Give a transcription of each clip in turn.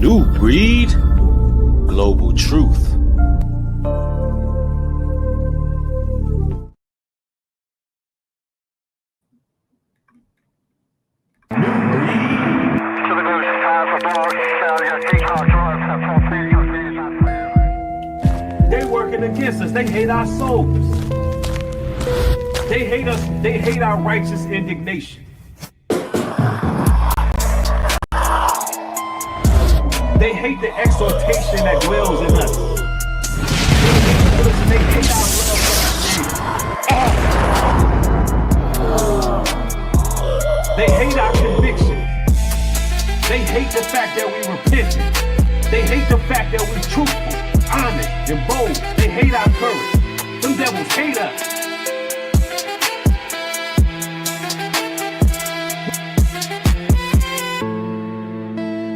New breed, global truth. They working against us. They hate our souls. They hate us. They hate our righteous indignation. They hate the exhortation that dwells in us. They hate our love. They hate our conviction. They hate the fact that we repented. They hate the fact that we're truthful, honest, and bold. They hate our courage. Them devils hate us.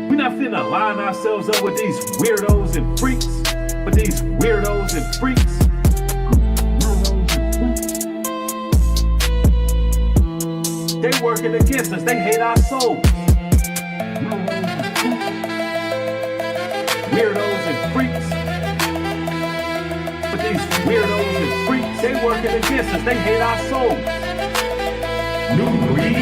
We're not finna line ourselves up with these weirdos and freaks. With these weirdos and freaks. They working against us. They hate our souls. Weirdos and freaks. But these weirdos and freaks, they working against us. They hate our souls. New breed.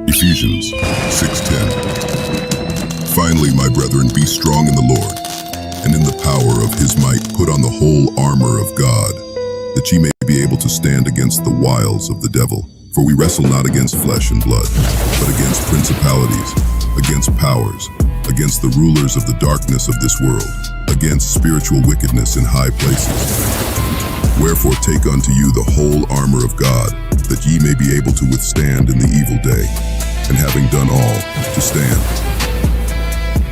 Ephesians 6:10. Finally, my brethren, be strong in the Lord, and in the power of his might put on the whole armor of God, that ye may be able to stand against the wiles of the devil. For we wrestle not against flesh and blood, but against principalities, against powers, against the rulers of the darkness of this world, against spiritual wickedness in high places. Wherefore take unto you the whole armor of God, that ye may be able to withstand in the evil day, and having done all, to stand.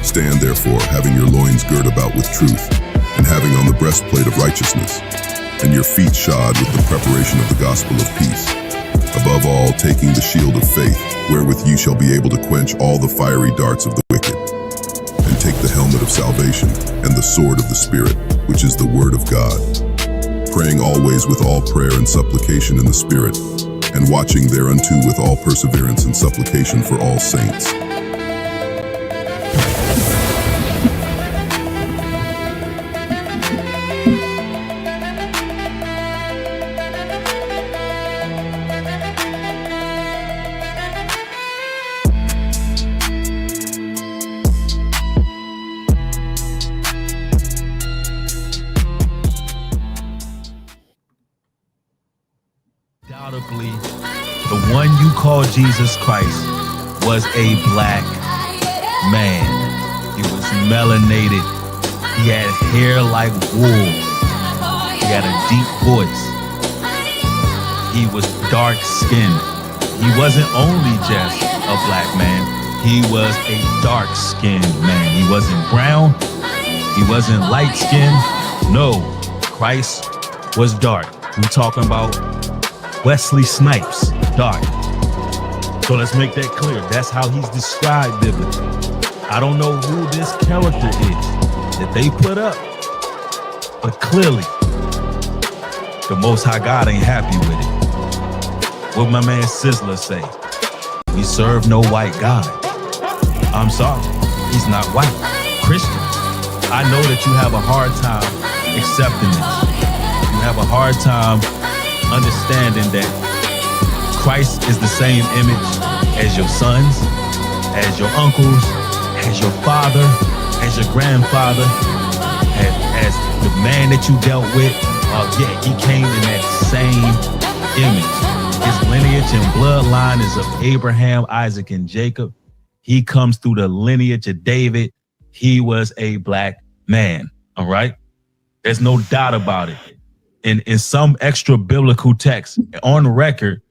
Stand therefore, having your loins girt about with truth, and having on the breastplate of righteousness, and your feet shod with the preparation of the gospel of peace. Above all, taking the shield of faith, wherewith you shall be able to quench all the fiery darts of the wicked, and take the helmet of salvation, and the sword of the Spirit, which is the word of God, praying always with all prayer and supplication in the Spirit, and watching thereunto with all perseverance and supplication for all saints. Undoubtedly, the one you call Jesus Christ was a black man. He was melanated. He had hair like wool. He had a deep voice. He was dark-skinned. He wasn't only just a black man. He was a dark-skinned man. He wasn't brown. He wasn't light-skinned. No, Christ was dark. We're talking about Wesley Snipes, dark. So let's make that clear. That's how he's described biblically. I don't know who this character is that they put up, but clearly the Most High God ain't happy with it. What my man Sizzler say? We serve no white God. I'm sorry, he's not white. Christians, I know that you have a hard time accepting this. You have a hard time understanding that Christ is the same image as your sons, as your uncles, as your father, as your grandfather, as the man that you dealt with. Yeah, he came in that same image. His lineage lineage and bloodline is of Abraham, Isaac, and Jacob. He comes through the lineage of David. He was a black man. All right. There's no doubt about it. In some extra biblical text on record,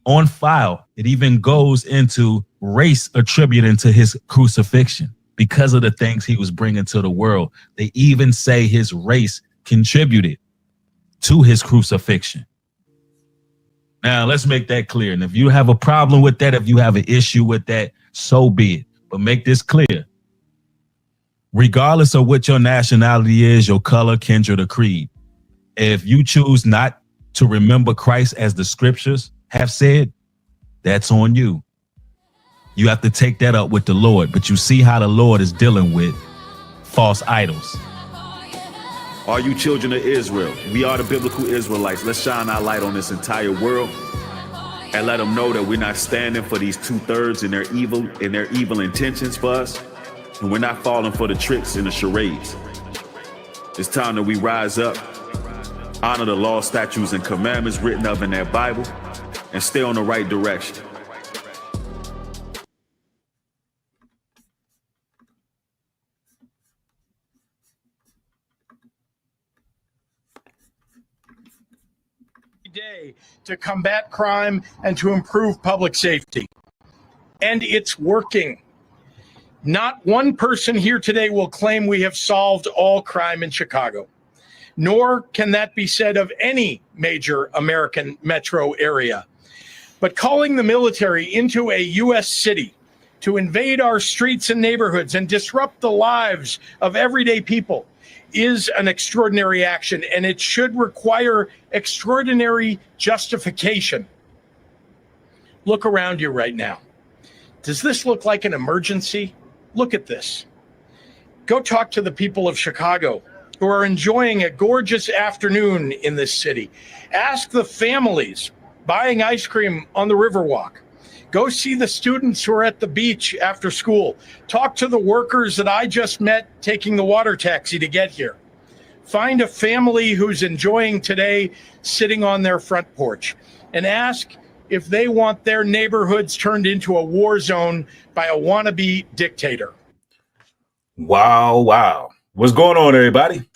on file, it even goes into race attributing to his crucifixion because of the things he was bringing to the world. They even say his race contributed to his crucifixion. Now, let's make that clear. And if you have a problem with that, if you have an issue with that, so be it. But make this clear. Regardless of what your nationality is, your color, kindred, or creed, if you choose not to remember Christ as the scriptures have said, that's on you. You have to take that up with the Lord. But you see how the Lord is dealing with false idols. Are you children of Israel? We are the biblical Israelites. Let's shine our light on this entire world and let them know that we're not standing for these 2/3 and their evil intentions for us. And we're not falling for the tricks and the charades. It's time that we rise up, honor the law, statutes, and commandments written up in that Bible, and stay on the right direction. Day to combat crime and to improve public safety. And it's working. Not one person here today will claim we have solved all crime in Chicago, nor can that be said of any major American metro area. But calling the military into a U.S. city to invade our streets and neighborhoods and disrupt the lives of everyday people is an extraordinary action, and it should require extraordinary justification. Look around you right now. Does this look like an emergency? Look at this. Go talk to the people of Chicago who are enjoying a gorgeous afternoon in this city. Ask the families buying ice cream on the Riverwalk. Go see the students who are at the beach after school. Talk to the workers that I just met taking the water taxi to get here. Find a family who's enjoying today sitting on their front porch and ask if they want their neighborhoods turned into a war zone by a wannabe dictator. Wow, wow. What's going on, everybody?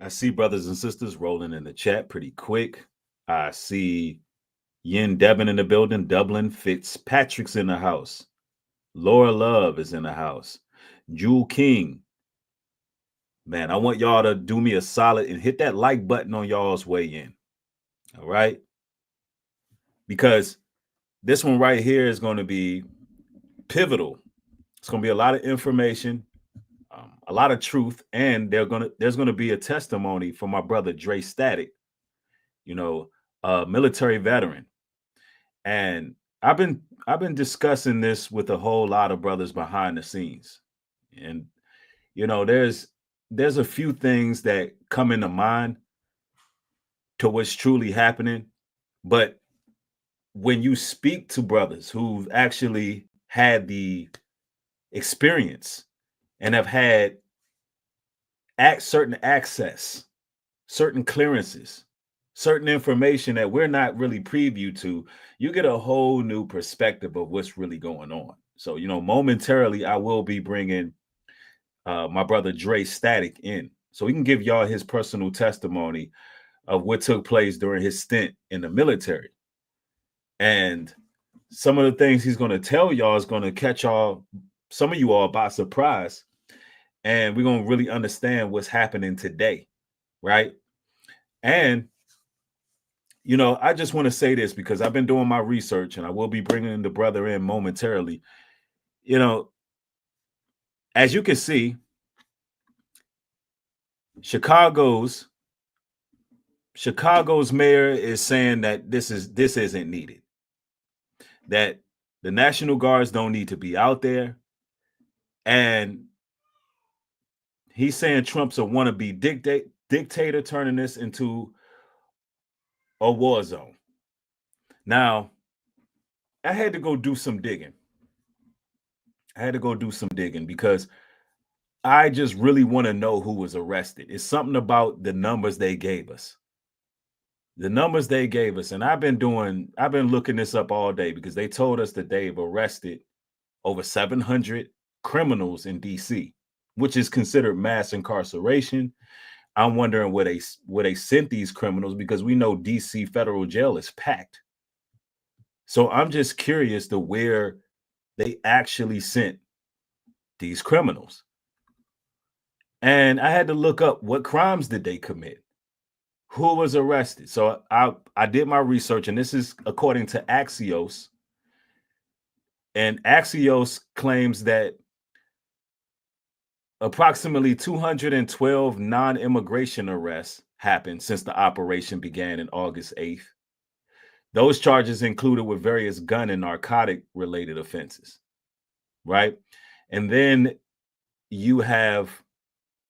I see brothers and sisters rolling in the chat pretty quick. I see Yin Devin in the building. Dublin Fitzpatrick's in the house. Laura Love is in the house. Jewel King. Man, I want y'all to do me a solid and hit that like button on y'all's way in. All right? Because this one right here is going to be pivotal. It's going to be a lot of information, a lot of truth, and there's going to be a testimony from my brother Dre Static, a military veteran. And I've been discussing this with a whole lot of brothers behind the scenes. And there's a few things that come into mind to what's truly happening. But when you speak to brothers who've actually had the experience and have had certain access, certain clearances, certain information that we're not really preview to, you get a whole new perspective of what's really going on. So, momentarily, I will be bringing my brother Dre Static in so he can give y'all his personal testimony of what took place during his stint in the military. And some of the things he's going to tell y'all is going to catch some of you all by surprise. And we're going to really understand what's happening today, right? And, I just want to say this because I've been doing my research and I will be bringing the brother in momentarily. As you can see, Chicago's mayor is saying that this isn't needed, that the National Guards don't need to be out there. And he's saying Trump's a wannabe dictator turning this into a war zone. Now, I had to go do some digging. Because I just really want to know who was arrested. It's something about the numbers they gave us. And I've been looking this up all day because they told us that they've arrested over 700 criminals in DC, which is considered mass incarceration. I'm wondering where they sent these criminals, because we know DC federal jail is packed. So I'm just curious to where they actually sent these criminals. And I had to look up, what crimes did they commit? Who was arrested? So I did my research, and this is according to Axios. And Axios claims that approximately 212 non-immigration arrests happened since the operation began in August 8th. Those charges included with various gun and narcotic related offenses, right? And then you have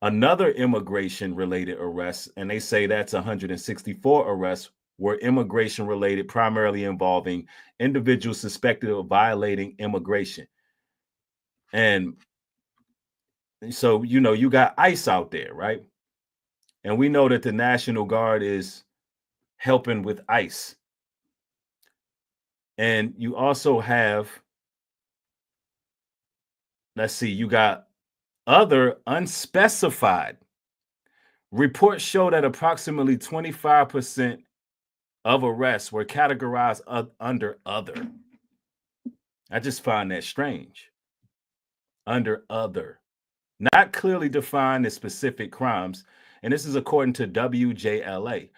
another immigration related arrests, and they say that's 164 arrests were immigration related, primarily involving individuals suspected of violating immigration. And so, you got ICE out there, right? And we know that the National Guard is helping with ICE. And you also have, you got other unspecified reports show that approximately 25% of arrests were categorized under other. I just find that strange. Under other, not clearly defined as specific crimes. And this is according to WJLA.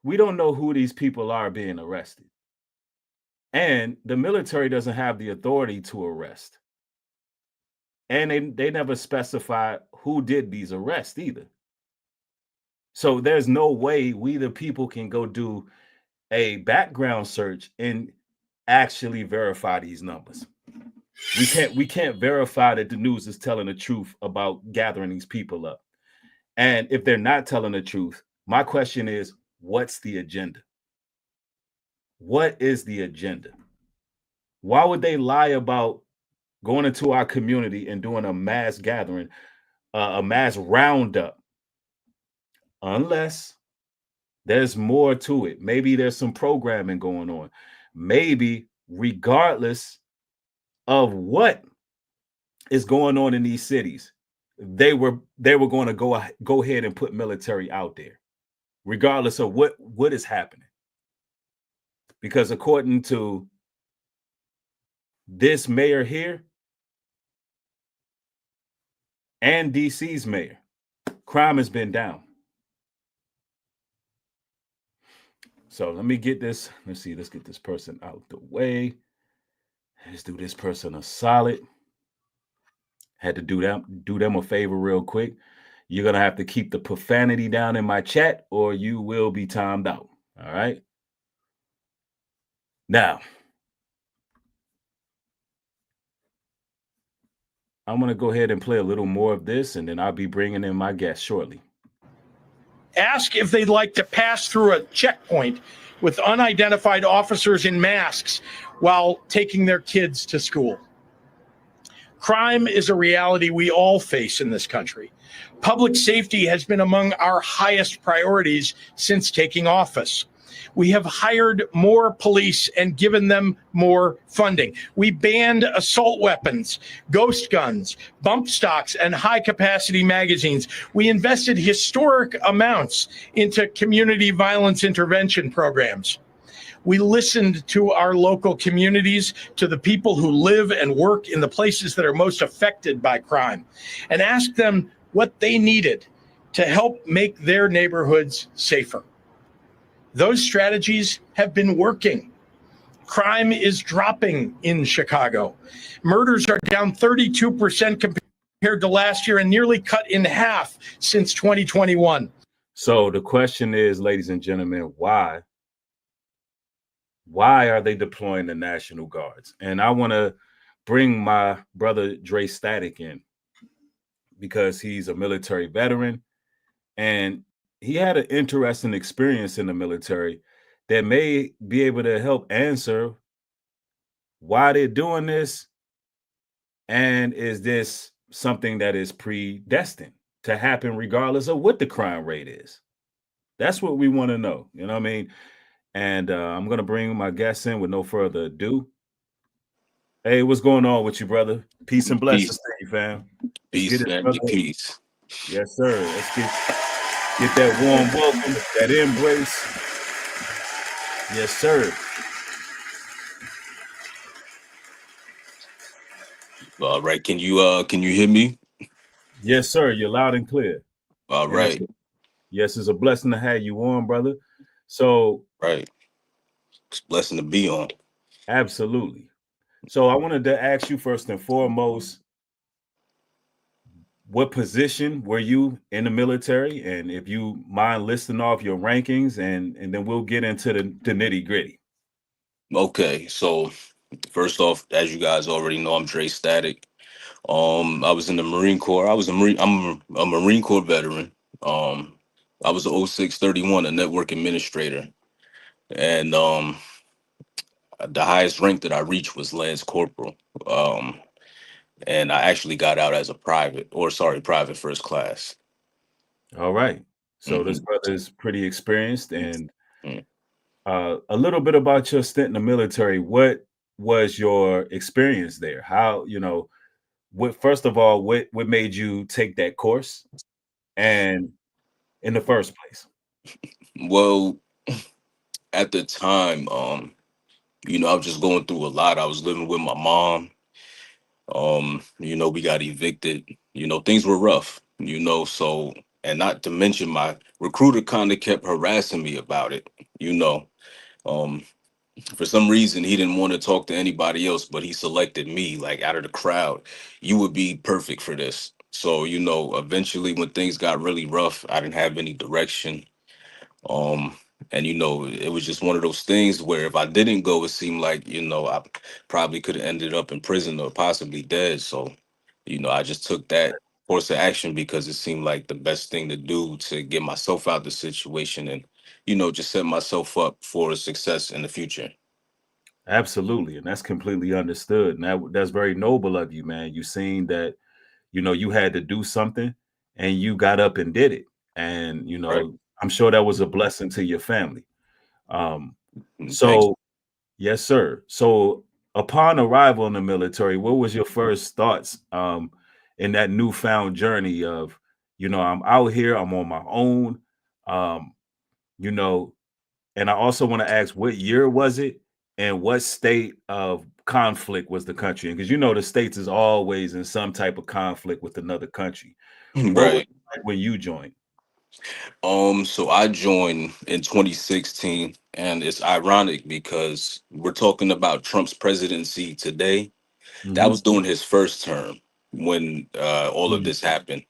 We don't know who these people are being arrested. And the military doesn't have the authority to arrest. And they never specify who did these arrests either. So there's no way we the people can go do a background search and actually verify these numbers. We can't verify that the news is telling the truth about gathering these people up. And if they're not telling the truth, my question is, what's the agenda? What is the agenda? Why would they lie about going into our community and doing a mass gathering, a mass roundup? Unless there's more to it. Maybe there's some programming going on. Maybe regardless of what is going on in these cities, they were going to go ahead and put military out there, regardless of what is happening. Because according to this mayor here and DC's mayor, crime has been down. So let me get this. Let's get this person out the way. Let's do this person a solid. Had to do them a favor real quick. You're going to have to keep the profanity down in my chat or you will be timed out. All right. Now, I'm going to go ahead and play a little more of this, and then I'll be bringing in my guest shortly. Ask if they'd like to pass through a checkpoint with unidentified officers in masks while taking their kids to school. Crime is a reality we all face in this country. Public safety has been among our highest priorities since taking office. We have hired more police and given them more funding. We banned assault weapons, ghost guns, bump stocks, and high-capacity magazines. We invested historic amounts into community violence intervention programs. We listened to our local communities, to the people who live and work in the places that are most affected by crime, and asked them what they needed to help make their neighborhoods safer. Those strategies have been working. Crime is dropping in Chicago. Murders are down 32% compared to last year and nearly cut in half since 2021. So the question is, ladies and gentlemen, why? Why are they deploying the National Guards? And I want to bring my brother Dre Static in because he's a military veteran and he had an interesting experience in the military that may be able to help answer why they're doing this, and is this something that is predestined to happen regardless of what the crime rate is? That's what we want to know. You know what I mean? And I'm going to bring my guests in with no further ado. Hey, what's going on with you, brother? Peace and blessings Peace, to you, fam. Let's peace, get it, family, brother. peace. Yes, sir. Let's get that warm welcome, that embrace. Yes, sir. All right, can you hear me? Yes, sir. You're loud and clear. All And right, it's a blessing to have you on, brother. So, right. It's a blessing to be on. absolutely. So, I wanted to ask you first and foremost, what position were you in the military? And if you mind listing off your rankings, and then we'll get into the nitty gritty. Okay, so first off, as you guys already know, I'm Dre Static. I was in the Marine Corps. I was a Marine. I'm a Marine Corps veteran. Um, I was a 0631, a network administrator, and the highest rank that I reached was Lance Corporal. Um, and I actually got out as a private first class. All right. So this hmm brother is pretty experienced. And a little bit about your stint in the military. What was your experience there? How, what, first of all, what made you take that course and in the first place? Well, at the time, I was just going through a lot. I was living with my mom. We got evicted. Things were rough, so, and not to mention my recruiter kind of kept harassing me about it, you know. Um, for some reason he didn't want to talk to anybody else, but he selected me like out of the crowd. You would be perfect for this. So, eventually when things got really rough, I didn't have any direction. Um, and it was just one of those things where if I didn't go, it seemed like, I probably could have ended up in prison or possibly dead. So, I just took that course of action because it seemed like the best thing to do to get myself out of the situation and, just set myself up for success in the future. Absolutely. And that's completely understood. And that's very noble of you, man. You seen that, you had to do something and you got up and did it. And, Right. I'm sure that was a blessing to your family. Um, Thanks. so yes, sir. So upon arrival in the military, what was your first thoughts in that newfound journey of, I'm out here, I'm on my own, um, you know, and I also want to ask, what year was it and what state of conflict was the country in? Because the states is always in some type of conflict with another country. What was Right. it like when you joined? So I joined in 2016, and it's ironic because we're talking about Trump's presidency today. That Hmm. was during his first term when all of this happened.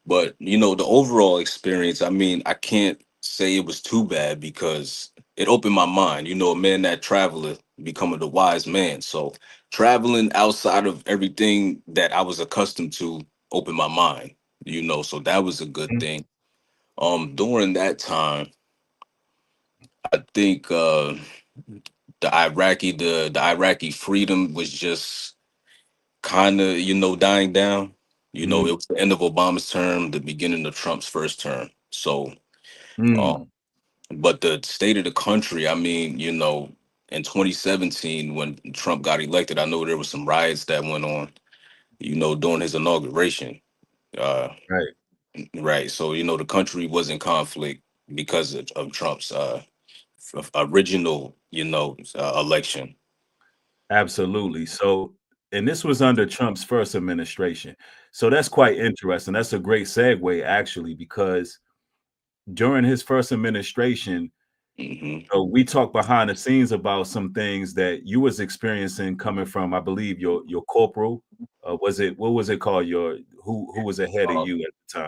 But the overall experience, I mean, I can't say it was too bad because it opened my mind. A man that traveleth becoming a wise man. So traveling outside of everything that I was accustomed to opened my mind. So that was a good thing. During that time, I think the Iraqi freedom was just kind of dying down. It was the end of Obama's term, the beginning of Trump's first term. So, uh, Mm-hmm. but the state of the country, I mean, in 2017 when Trump got elected, I know there was some riots that went on, during his inauguration. Uh, Right. right. So, the country was in conflict because of Trump's original, election. Absolutely. So, and this was under Trump's first administration. So that's quite interesting. That's a great segue, actually, because during his first administration, hmm we talked behind the scenes about some things that you was experiencing coming from, I believe, your corporal. Was it, what was it called? Your who was ahead of Uh, you at the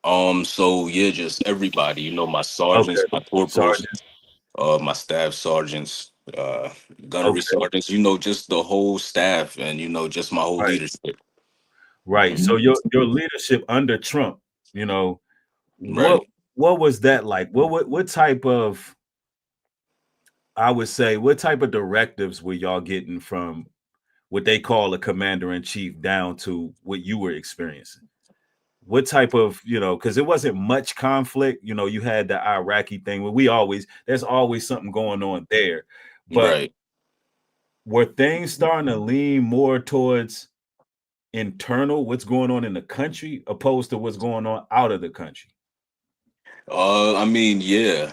time? so yeah, just everybody, my Okay, sergeants, my corporals, sergeant. my staff sergeants, gunnery Okay, sergeants, just the whole staff and, just my whole right, leadership. right. Mhm. So your leadership under Trump, you know, what Right. what was that like? What type of I would say, what type of directives were y'all getting from what they call a commander in chief down to what you were experiencing? What type of, because it wasn't much conflict. You had the Iraqi thing where there's always something going on there. But Right. were things starting to lean more towards internal, what's going on in the country, opposed to what's going on out of the country? I mean, yeah,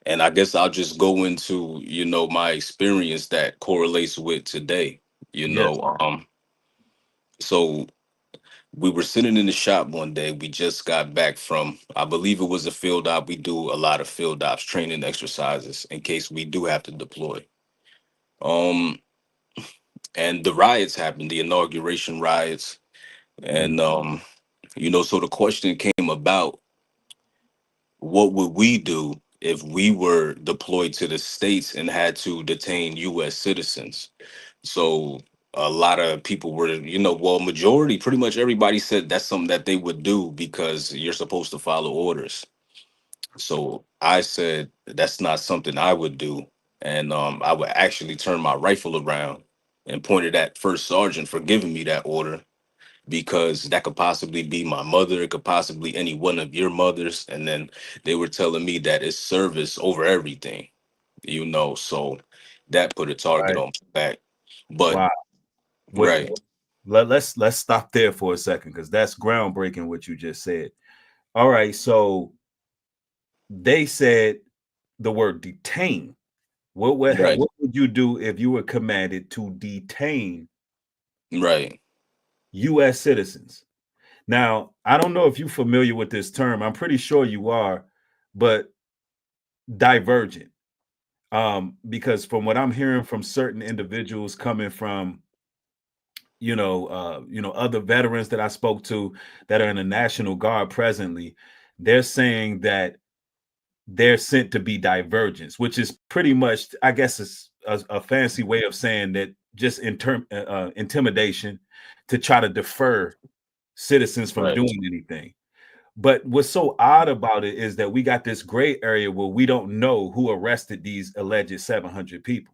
and I guess I'll just go into, my experience that correlates with today, you Yes. know. So we were sitting in the shop one day. We just got back from, I believe it was a field op. We do a lot of field ops, training exercises in case we do have to deploy. Um, and the riots happened, the inauguration riots, Mm. and so the question came about, what would we do if we were deployed to the states and had to detain U.S. citizens? So a lot of people were, well, majority, pretty much everybody said that's something that they would do because you're supposed to follow orders. So I said that's not something I would do, and I would actually turn my rifle around and point it at first sergeant for giving me that order, because that could possibly be my mother. It could possibly any one of your mothers. And then they were telling me that it's service over everything, so that put a target Right. on my back. But Wow. What, right, let's stop there for a second, because that's groundbreaking what you just said. All right, so they said the word detain. right, What would you do if you were commanded to detain right, U.S. citizens? Now, I don't know if you're familiar with this term. I'm pretty sure you are, but divergent. Because from what I'm hearing from certain individuals coming from, other veterans that I spoke to that are in the National Guard presently, they're saying that they're sent to be divergence, which is pretty much, I guess, it's a fancy way of saying that, just in term intimidation, to try to defer citizens from right, doing anything. But what's so odd about it is that we got this gray area where we don't know who arrested these alleged 700 people.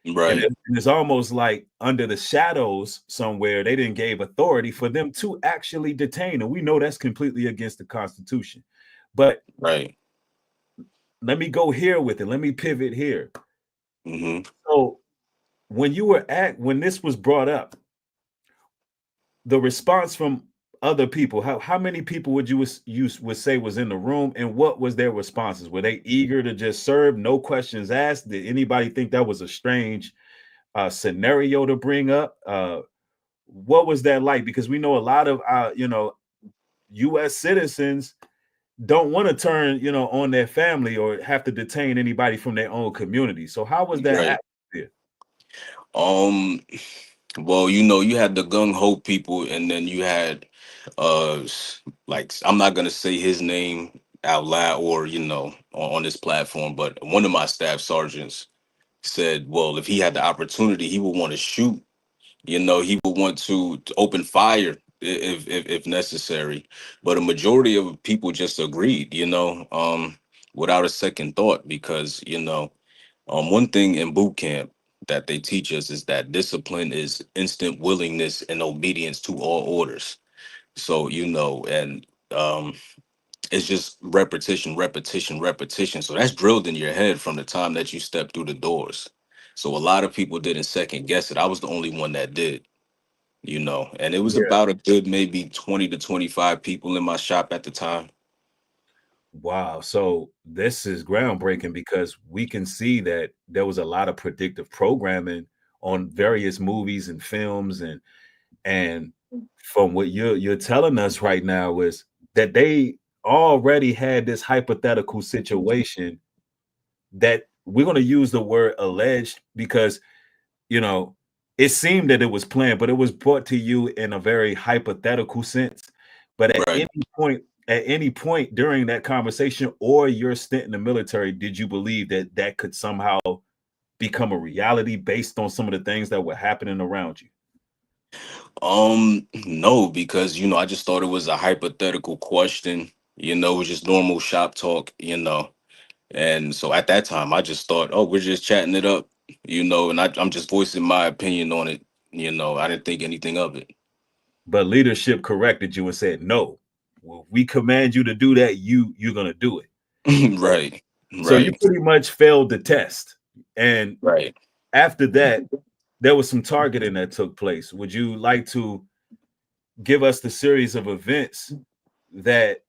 And right, it's almost like under the shadows somewhere, they didn't give authority for them to actually detain. And we know that's completely against the Constitution. But right. let me go here with it. Let me pivot here. Hmm. So when this was brought up, the response from other people, how many people would you would say was in the room, and what was their responses? Were they eager to just serve, no questions asked? Did anybody think that was a strange scenario to bring up? What was that like? Because we know a lot of U.S. citizens don't want to turn on their family or have to detain anybody from their own community. So how was that Right. atmosphere? Um, well, you had the gung ho people, and then you had, like, I'm not gonna say his name out loud or on this platform, but one of my staff sergeants said, well, if he had the opportunity, he would want to shoot. He would want to open fire if necessary. But a majority of people just agreed, without a second thought, because one thing in boot camp that they teach us is that discipline is instant willingness and obedience to all orders. So and it's just repetition, repetition, repetition. So that's drilled in your head from the time that you step through the doors. So a lot of people didn't second guess it. I was the only one that did, and it was Yeah. about a good maybe 20 to 25 people in my shop at the time. Wow. So this is groundbreaking, because we can see that there was a lot of predictive programming on various movies and films, and from what you're telling us right now is that they already had this hypothetical situation, that we're going to use the word alleged, because you know it seemed that it was planned, but it was brought to you in a very hypothetical sense. But Right. at any point during that conversation or your stint in the military, did you believe that that could somehow become a reality based on some of the things that were happening around you? No, because I just thought it was a hypothetical question. It was just normal shop talk. And so at that time, I just thought, oh, we're just chatting it up, and I'm just voicing my opinion on it. I didn't think anything of it. But leadership corrected you and said, no, well, we command you to do that, you're gonna do it. Right. So you Right. pretty much failed the test. And Right. after that, there was some targeting that took place. Would you like to give us the series of events that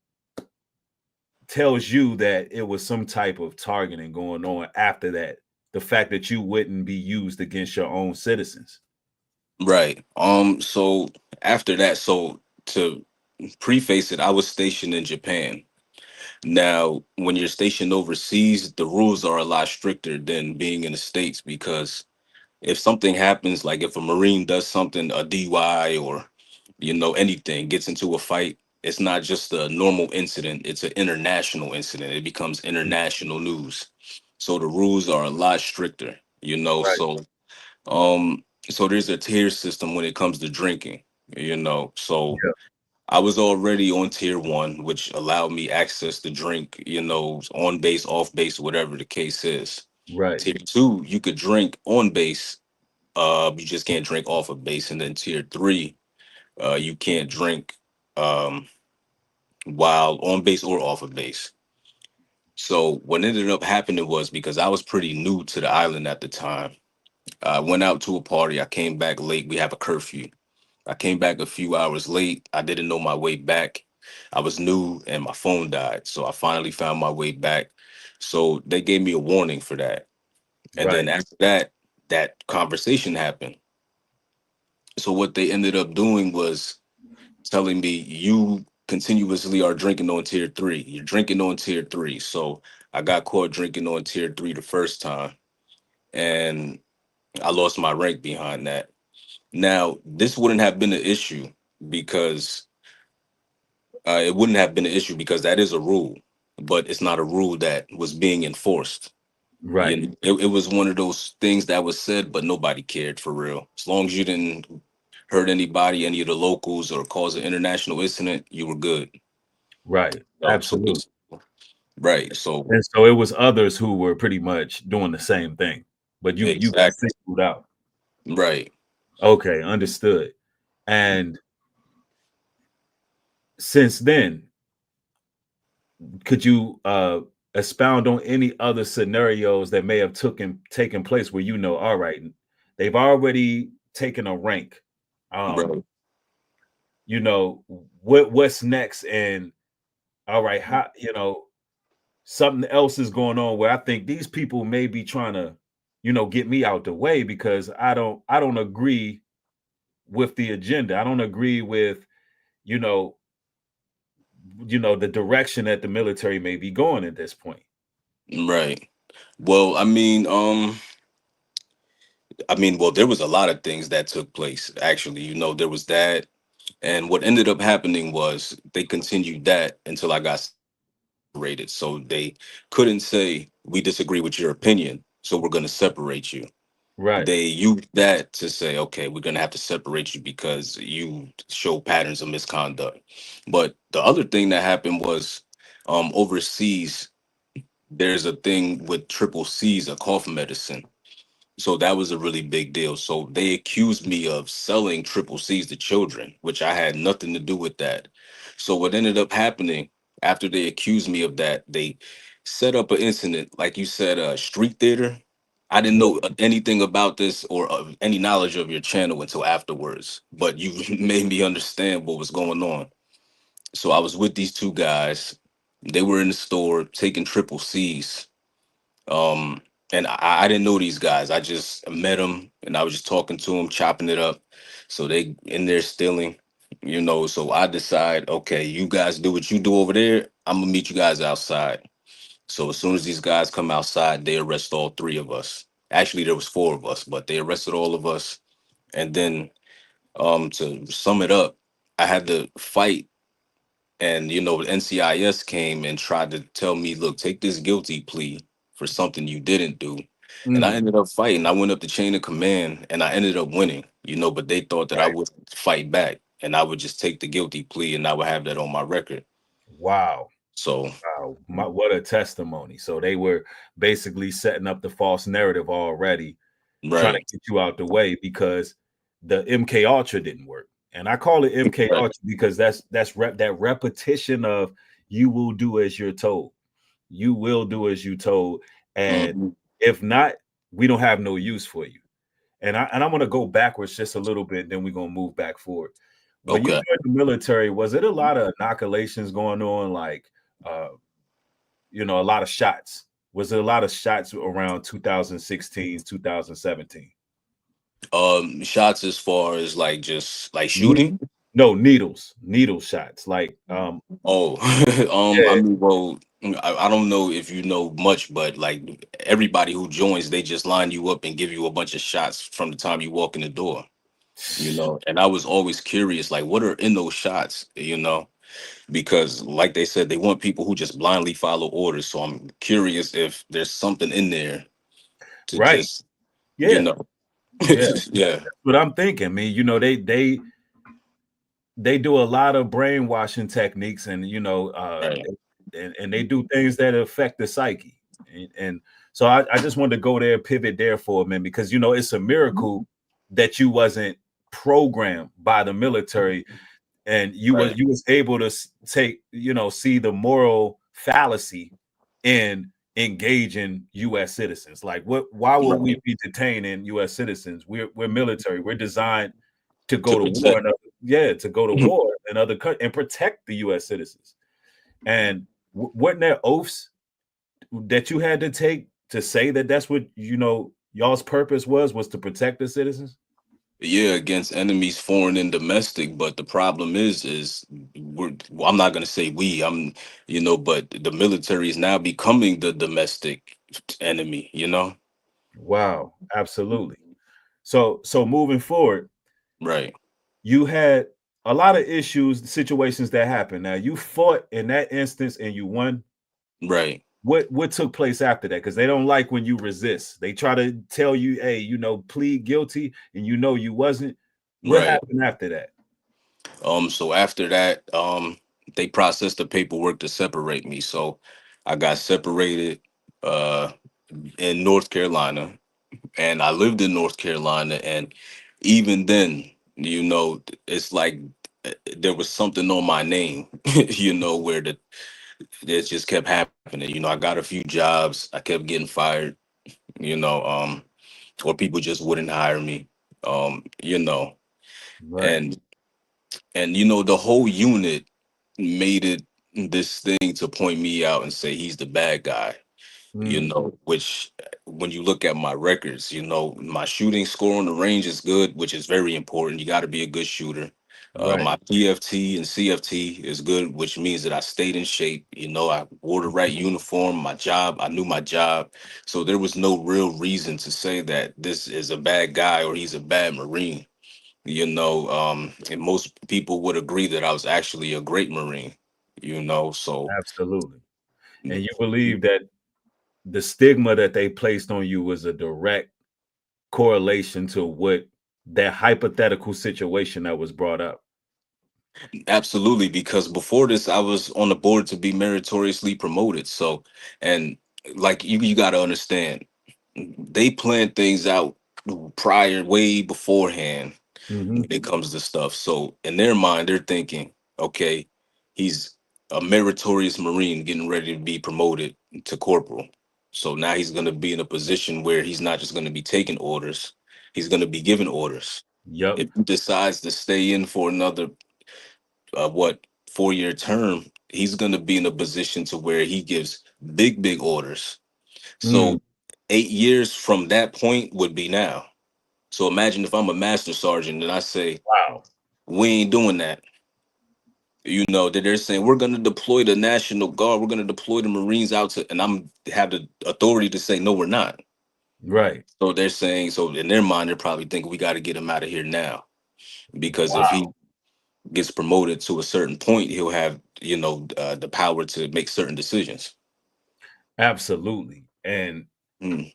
tells you that it was some type of targeting going on after that? The fact that you wouldn't be used against your own citizens. Right. So after that, so to preface it, I was stationed in Japan. Now, when you're stationed overseas, the rules are a lot stricter than being in the States, because if something happens, like if a Marine does something, a DUI or, anything, gets into a fight, it's not just a normal incident, it's an international incident. It becomes international news. So the rules are a lot stricter, Right. so there's a tier system when it comes to drinking, so Yeah. I was already on tier one, which allowed me access to drink, on base, off base, whatever the case is. Right. Tier two, you could drink on base, you just can't drink off of base. And then tier three, you can't drink um while on base or off of base. So what ended up happening was, because I was pretty new to the island at the time, I went out to a party, I came back late, we have a curfew. I came back a few hours late. I didn't know my way back. I was new and my phone died. So I finally found my way back. So they gave me a warning for that. And Right. then after that, that conversation happened. So what they ended up doing was telling me, you continuously are drinking on tier three. You're drinking on tier three. So I got caught drinking on tier three the first time. And I lost my rank behind that. Now, this wouldn't have been an issue because it wouldn't have been an issue because that is a rule, but it's not a rule that was being enforced. Right. It was one of those things that was said, but nobody cared for real. As long as you didn't hurt anybody, any of the locals, or cause an international incident, you were good. Right. So Absolutely. right. So And so it was others who were pretty much doing the same thing, but you got exactly. singled out. Right. Okay, understood. And since then, could you expound on any other scenarios that may have taken place where all right, they've already taken a rank. Um, Right. you know, what's next? And all right, how something else is going on where I think these people may be trying to, get me out the way because I don't agree with the agenda. I don't agree with, you know, the direction that the military may be going at this point. Right. Well, well, there was a lot of things that took place. Actually, there was that. And what ended up happening was they continued that until I got separated. So they couldn't say, we disagree with your opinion, so we're going to separate you. Right. They used that to say, okay, we're going to have to separate you because you show patterns of misconduct. But the other thing that happened was, overseas, there's a thing with triple C's, a cough medicine. So that was a really big deal. So they accused me of selling triple C's to children, which I had nothing to do with that. So what ended up happening after they accused me of that, they set up an incident, like you said, street theater. I didn't know anything about this or any knowledge of your channel until afterwards, but you made me understand what was going on. So I was with these two guys. They were in the store taking triple C's, and I didn't know these guys. I just met them and I was just talking to them, chopping it up. So they in there stealing, So I decide, okay, you guys do what you do over there. I'm gonna meet you guys outside. So as soon as these guys come outside, they arrest all three of us. Actually, there was four of us, but they arrested all of us. And then, to sum it up, I had to fight, and the NCIS came and tried to tell me, look, take this guilty plea for something you didn't do. And I Mm, ended up fighting. I went up the chain of command and I ended up winning, but they thought that I right. would fight back and I would just take the guilty plea and I would have that on my record. Wow. So Wow, what a testimony. So they were basically setting up the false narrative already, trying to right, get you out the way because the MK Ultra didn't work. And I call it MK right. Ultra because that repetition of you will do as you're told. You will do as you told. And Mhm. if not, we don't have no use for you. And I'm gonna go backwards just a little bit, then we're gonna move back forward. When you Okay. joined the military, was it a lot of inoculations going on, like uh, a lot of shots? Was there a lot of shots around 2016, 2017? Shots as far as like just like Ne- shooting. no, needle shots. Like Oh, I yeah, mean, well, I don't know if you know much, but like everybody who joins, they just line you up and give you a bunch of shots from the time you walk in the door, you know. And I was always curious, like, what are in those shots, you know? Because, like they said, they want people who just blindly follow orders. So I'm curious if there's something in there to right. just, you Yeah, know, yeah. yeah, But I'm thinking, I mean, they do a lot of brainwashing techniques, and right, and they do things that affect the psyche. And so I just wanted to go there, pivot there for a minute, because it's a miracle that you wasn't programmed by the military, and right, you was able to take, see the moral fallacy in engaging U.S. citizens. Like, why would we right. be detaining U.S. citizens? We're military. We're designed to To go to war, protect. to go to war in other countries and protect the U.S. citizens. And weren't there oaths that you had to take to say that that's what y'all's purpose was to protect the citizens? Yeah, against enemies, foreign and domestic. But the problem is well, I'm not gonna say we. But the military is now becoming the domestic enemy. You know, Wow, absolutely. So moving forward, right, you had a lot of issues, situations that happened. Now you fought in that instance and you won. right, What took place after that? Because they don't like when you resist. They try to tell you, hey, plead guilty, and you wasn't. What right. happened after that? So after that, they processed the paperwork to separate me. So I got separated uh in North Carolina, and I lived in North Carolina, and even then, it's like there was something on my name, where it just kept happening. I got a few jobs, I kept getting fired, you know, um, or people just wouldn't hire me, um, you know, Right. and the whole unit made it this thing to point me out and say he's the bad guy, Mm, which when you look at my records, my shooting score on the range is good, which is very important. You got to be a good shooter. right. My PFT and CFT is good, which means that I stayed in shape. I wore the right uniform, my job, I knew my job. So there was no real reason to say that this is a bad guy or he's a bad Marine, and most people would agree that I was actually a great Marine, so. Absolutely. And you believe that the stigma that they placed on you was a direct correlation to what that hypothetical situation that was brought up. Absolutely, because before this, I was on the board to be meritoriously promoted. So, and like you got to understand, they plan things out prior, way beforehand when Hmm. it comes to stuff. So, in their mind, they're thinking, okay, he's a meritorious Marine getting ready to be promoted to corporal. So now he's going to be in a position where he's not just going to be taking orders, he's going to be giving orders. Yep. If he decides to stay in for another 4-year term, he's going to be in a position to where he gives big orders. Mm, So 8 years from that point would be now. So imagine if I'm a master sergeant and I say, wow. we ain't doing that. That they're saying we're going to deploy the National Guard, we're going to deploy the Marines out to, and I'm have the authority to say no, we're not. Right. So they're saying, so in their mind, they're probably thinking we got to get him out of here now, because if he Wow. gets promoted to a certain point, he'll have the power to make certain decisions. Absolutely. And Mm,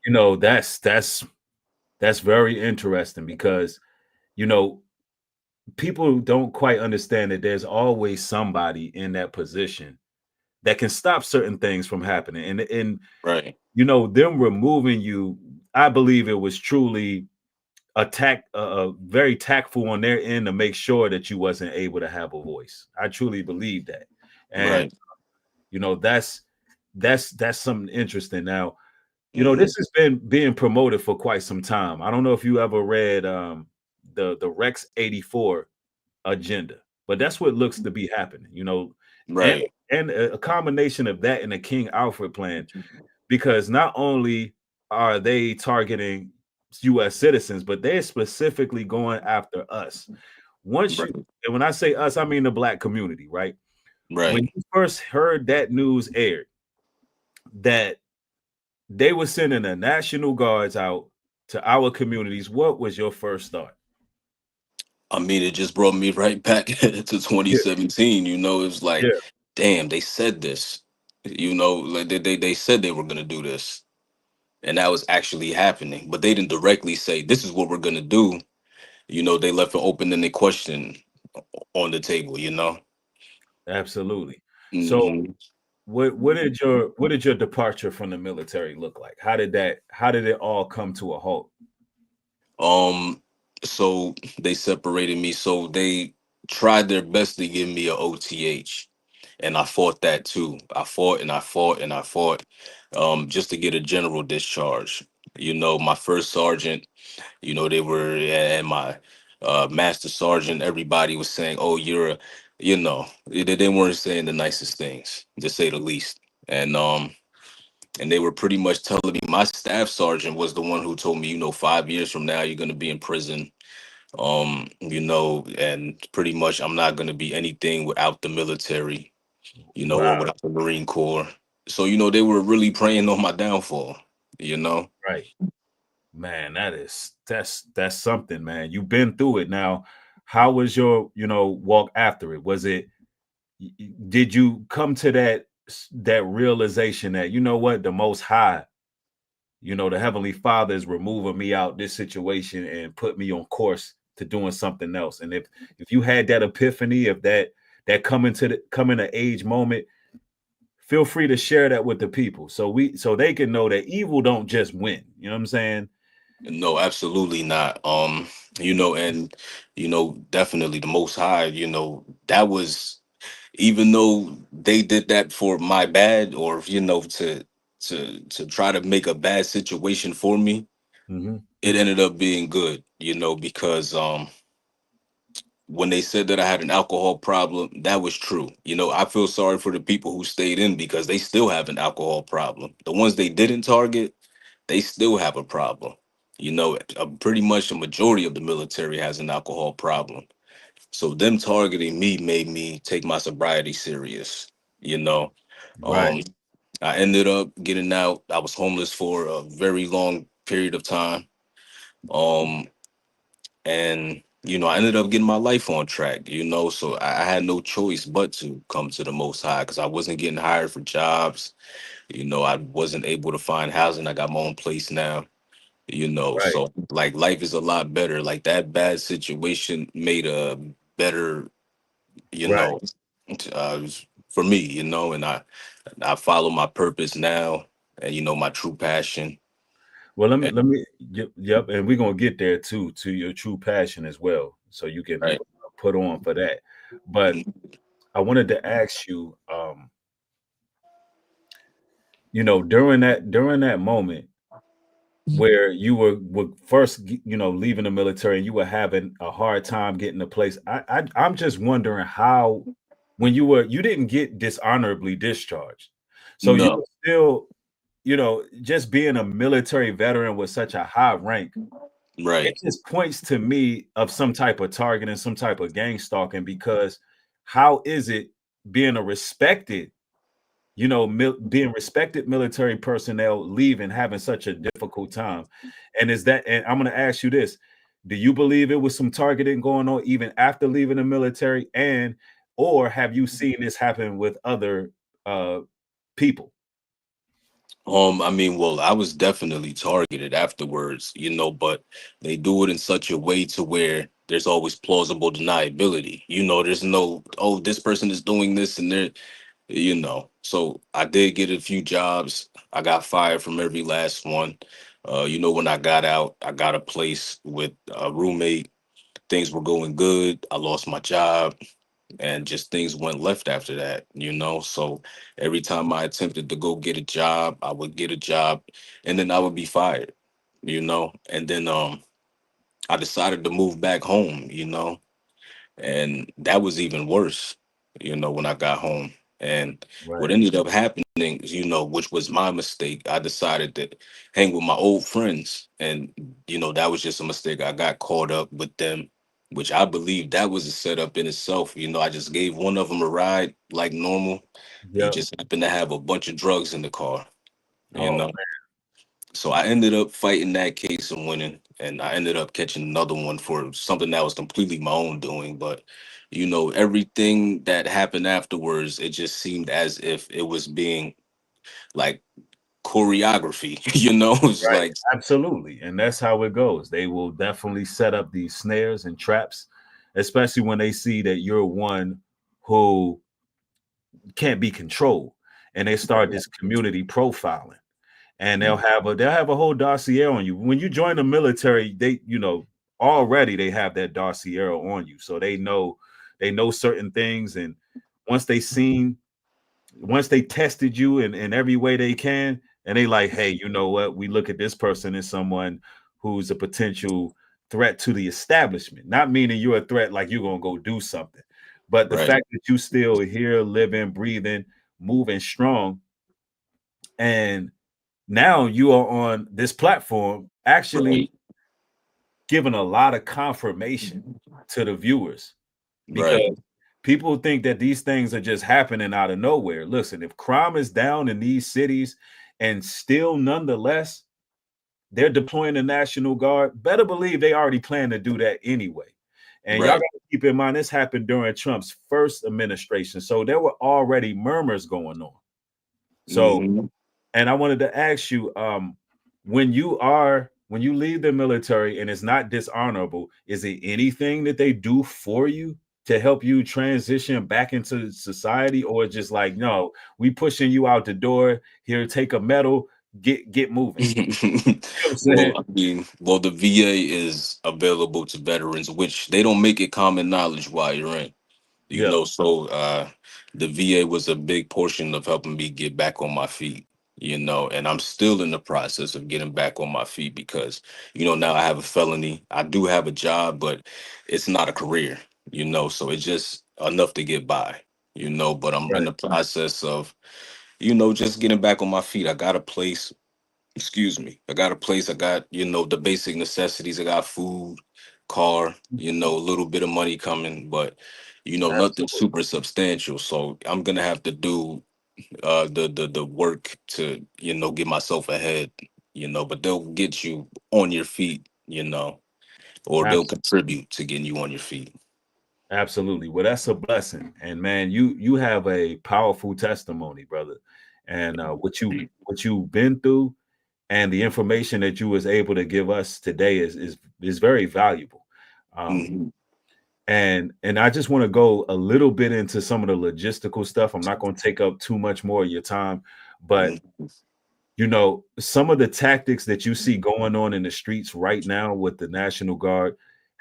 that's very interesting because you know people don't quite understand that there's always somebody in that position that can stop certain things from happening. And Right. them removing you, I believe it was truly very tactful on their end to make sure that you wasn't able to have a voice. I truly believe that. And Right. that's something interesting. Now, Hmm. this has been being promoted for quite some time. I don't know if you ever read the Rex 84 agenda, but that's what looks to be happening, and Right. and a combination of that and the King Alfred plan, because not only are they targeting US citizens, but they're specifically going after us. Once you, Right. and when I say us, I mean the black community, right? When Right. you first heard that news aired, that they were sending the National Guards out to our communities, what was your first thought? I mean, it just brought me right back to Yeah, 2017. It was like, yeah, damn, they said this. Like they said they were gonna do this, and that was actually happening. But they didn't directly say this is what we're gonna do. They left an open-ended question on the table. absolutely. So Hmm. what did your departure from the military look like? How did it all come to a halt? So they separated me. So they tried their best to give me a OTH, and I fought that too. I fought and I fought and I fought, just to get a general discharge. My first sergeant, they were, and my master sergeant, everybody was saying, "Oh, you're a," they weren't saying the nicest things, to say the least. And they were pretty much telling me, my staff sergeant was the one who told me, 5 years from now you're going to be in prison, and pretty much I'm not going to be anything without the military, or Wow. without the Marine Corps. So they were really praying on my downfall. you know Right. Man, that's something, man. You've been through it. Now, how was your, walk after it? Was it did you come to that realization that, what, the most high, the heavenly father is removing me out this situation and put me on course to doing something else? And if you had that epiphany, if that coming to age moment, feel free to share that with the people, so they can know that evil don't just win. You know what I'm saying? no, absolutely not. And definitely the Most High, that was, even though they did that for my bad, or to try to make a bad situation for me, Hmm. it ended up being good, because when they said that I had an alcohol problem, that was true. I feel sorry for the people who stayed in, because they still have an alcohol problem. The ones they didn't target, they still have a problem. Pretty much a majority of the military has an alcohol problem. So them targeting me made me take my sobriety serious. You know, Right. um, I ended up getting out. I was homeless for a very long period of time. Um, and I ended up getting my life on track. So I had no choice but to come to the Most High, because I wasn't getting hired for jobs. I wasn't able to find housing. I got my own place now. Right. So like life is a lot better. Like that bad situation made a better, you Right. know, uh, for me. And I follow my purpose now, and my true passion. Well, let me And, let me yep, and we're gonna get there too, to your true passion as well, so you can right. put on for that. But I wanted to ask you, during that moment where you were first, leaving the military and you were having a hard time getting a place. I'm just wondering how, when you didn't get dishonorably discharged, so you No, were still, just being a military veteran with such a high rank. It right. just points to me of some type of target and some type of gang stalking, because how is it being a respected, being respected military personnel leaving, having such a difficult time? And I'm going to ask you this: do you believe it was some targeting going on even after leaving the military, or have you seen this happen with other uh, people? I mean, well, I was definitely targeted afterwards, but they do it in such a way to where there's always plausible deniability. There's no, oh, this person is doing this, and they're, So I did get a few jobs. I got fired from every last one. When I got out, I got a place with a roommate. Things were going good. I lost my job, and just things went left after that. So every time I attempted to go get a job, I would get a job, and then I would be fired. And then I decided to move back home. And that was even worse, when I got home. And what Right. ended up happening, which was my mistake, I decided to hang with my old friends. And that was just a mistake. I got caught up with them, which I believe that was a setup in itself. I just gave one of them a ride like normal. He Yep. just happened to have a bunch of drugs in the car, you Oh know. So I ended up fighting that case and winning, and I ended up catching another one for something that was completely my own doing. But everything that happened afterwards, it just seemed as if it was being like choreography. It's right. like Absolutely. And that's how it goes. They will definitely set up these snares and traps, especially when they see that you're one who can't be controlled. And they start this community profiling. And they'll have a whole dossier on you. When you join the military, already they have that dossier on you. So they know certain things. And once they seen once they tested you in every way they can, and they like, hey, you know what? We look at this person as someone who's a potential threat to the establishment. Not meaning you're a threat like you're gonna go do something, but the right, fact that you still here, living, breathing, moving strong, and now you are on this platform actually right, giving a lot of confirmation to the viewers because right, people think that these things are just happening out of nowhere. Listen, if crime is down in these cities and still nonetheless they're deploying the National Guard, better believe they already plan to do that anyway. And y'all got right. to keep in mind this happened during Trump's first administration. So there were already murmurs going on. So, hmm and I wanted to ask you, when you leave the military and it's not dishonorable, is it anything that they do for you to help you transition back into society, or just like, no, we pushing you out the door here, take a medal, get moving? You know what I'm saying? the VA is available to veterans, which they don't make it common knowledge while you're in. you Yeah, know so uh the VA was a big portion of helping me get back on my feet, and I'm still in the process of getting back on my feet because now I have a felony. I do have a job, but it's not a career, so it's just enough to get by, but I'm in right. the process of just getting back on my feet. I got a place. Excuse me. I got a place. I got, the basic necessities. I got food, car, a little bit of money coming, but nothing Absolutely. super substantial. So I'm gonna have to do the work to, get myself ahead, but they'll get you on your feet, or they'll Absolutely. contribute to getting you on your feet. Absolutely. Well, that's a blessing. And man, you have a powerful testimony, brother. And what you've been through and the information that you was able to give us today is very valuable. Um, Mhm, and I just want to go a little bit into some of the logistical stuff. I'm not going to take up too much more of your time, but mhm. some of the tactics that you see going on in the streets right now with the National Guard,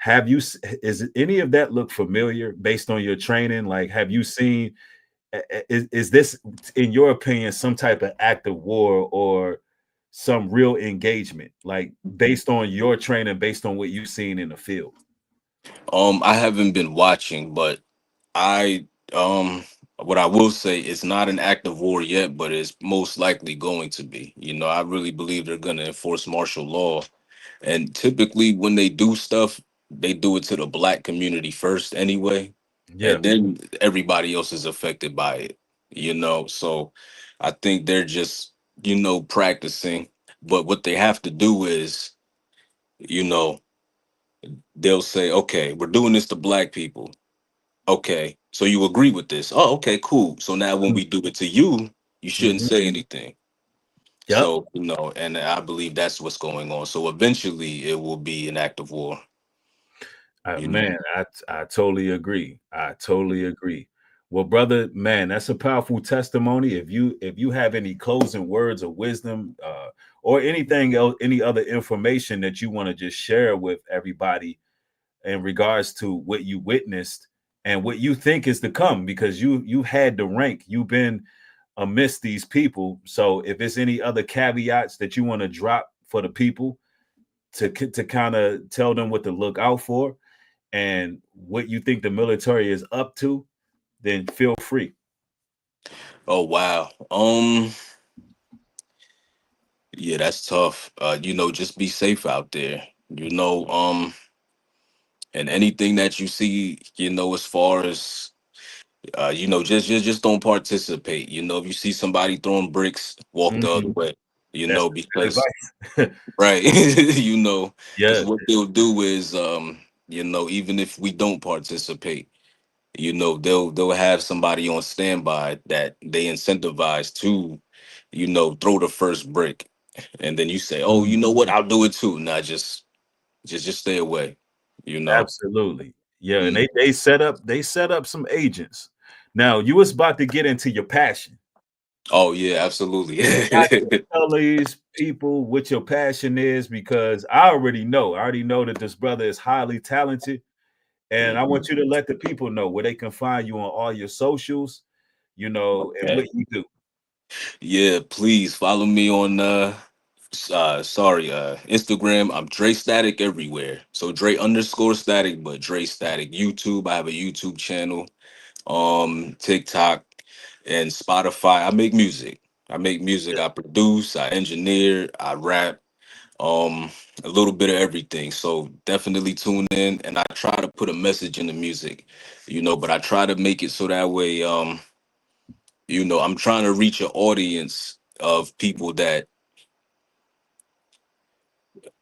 is any of that look familiar based on your training? Like, have you seen, is this, in your opinion, some type of act of war or some real engagement, like based on your training, based on what you've seen in the field? I haven't been watching, but I what I will say, it's not an act of war yet, but it's most likely going to be. I really believe they're going to enforce martial law, and typically when they do stuff, they do it to the black community first anyway, Yeah, and then everybody else is affected by it. So I think they're just practicing, but what they have to do is, you know, they'll say, okay, we're doing this to black people. Okay, so you agree with this? Oh, okay, cool. So now when we do it to you, you shouldn't mhm, say anything. yep. So, and I believe that's what's going on. So eventually it will be an act of war, you know. Man, I totally agree. I totally agree. Well, brother, man, that's a powerful testimony. If you have any closing words of wisdom, or anything else, any other information that you want to just share with everybody in regards to what you witnessed and what you think is to come, because you had the rank, you've been amidst these people. So if there's any other caveats that you want to drop for the people to kind of tell them what to look out for and what you think the military is up to, then feel free. Oh wow. Yeah, that's tough. Just be safe out there. And anything that you see, as far as just don't participate. If you see somebody throwing bricks, walk the other Mhm. way. That's good Because advice. right, because Yeah, what they'll do is, even if we don't participate, they'll have somebody on standby that they incentivize to, throw the first brick, and then you say, oh, you know what, I'll do it too. Nah, just stay away. You know. absolutely. Yeah, and Mm. they set up some agents. Now you was about to get into your passion. Oh yeah, absolutely. Would you like to tell these people what your passion is? Because I already know. I already know that this brother is highly talented. And I want Mhm. you to let the people know where they can find you on all your socials, and what Okay. you do. Yeah, please follow me on Instagram. I'm Dre Static everywhere. So Dre underscore static, but Dre Static. YouTube, I have a YouTube channel. TikTok and Spotify. I make music. Yeah, I produce, I engineer, I rap, um, a little bit of everything. So definitely tune in, and I try to put a message in the music, but I try to make it so that way, I'm trying to reach an audience of people that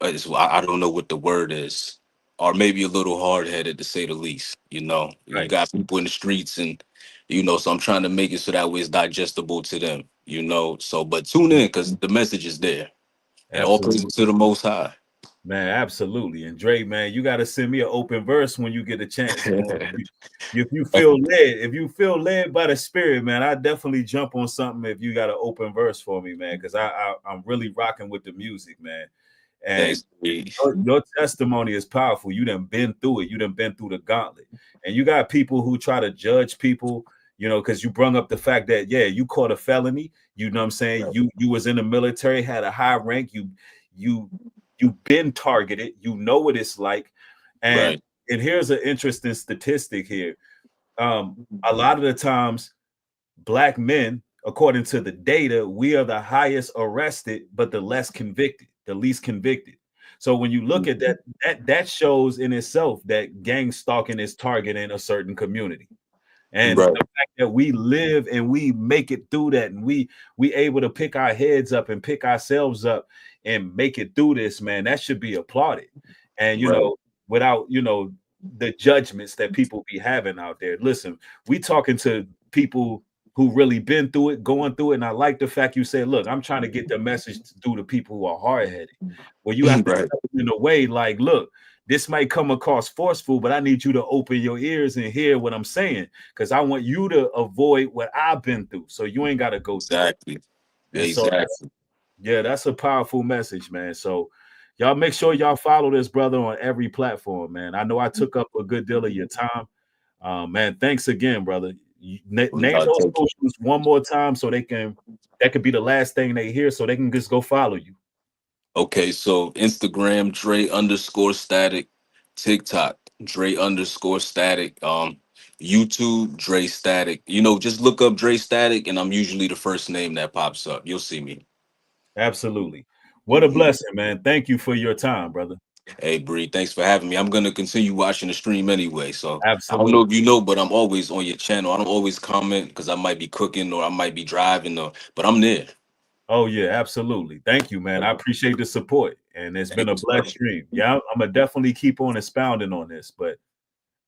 I don't know what the word is, or maybe a little hard headed to say the least. You right. got people in the streets, and so I'm trying to make it so that way it's digestible to them. So but tune in because the message is there, and all Absolutely. praise to the Most High. Man, absolutely. And Dre, man, you got to send me an open verse when you get a chance, man. If you feel led, if you feel led by the spirit, man, I definitely jump on something if you got an open verse for me, man, because I'm really rocking with the music, man. And Thanks. Reed. your testimony is powerful. You done been through it. You done been through the gauntlet. And you got people who try to judge people, because you brung up the fact that, yeah, you caught a felony. You know what I'm saying? Right. You was in the military, had a high rank. You you've been targeted. You know what it's like. And Right. and here's an interesting statistic here. A lot of the times, black men, according to the data, we are the highest arrested, but the less convicted, the least convicted. So when you look at that, that shows in itself that gang stalking is targeting a certain community. And Right. the fact that we live and we make it through that, and we able to pick our heads up and pick ourselves up and make it through this, man, that should be applauded. And Right. without the judgments that people be having out there. Listen, we talking to people who really been through it, going through it. And I like the fact you said, look, I'm trying to get the message through to people who are hard headed. Well, you have to Right. tell them in a way like, look, this might come across forceful, but I need you to open your ears and hear what I'm saying, because I want you to avoid what I've been through, so you ain't got to go through it. Exactly. And so, Exactly. yeah, that's a powerful message, man. So, y'all make sure y'all follow this brother on every platform, man. I know I took up a good deal of your time, man. Thanks again, brother. Name No, those thank you. socials one more time so that could be the last thing they hear, so they can just go follow you. Okay, so Instagram Dre underscore static, TikTok Dre underscore static, YouTube Dre Static. Just look up Dre Static, and I'm usually the first name that pops up. You'll see me. Absolutely. What a Mhm. blessing, man. Thank you for your time, brother. Hey Bree, thanks for having me. I'm gonna continue watching the stream anyway. So I don't know Absolutely. if you know, but I'm always on your channel. I don't always comment because I might be cooking or I might be driving, but I'm there. Oh yeah, absolutely. Thank you, man. I appreciate the support, and it's been a Thanks, blessed bro. stream. Yeah, I'm gonna definitely keep on expounding on this, but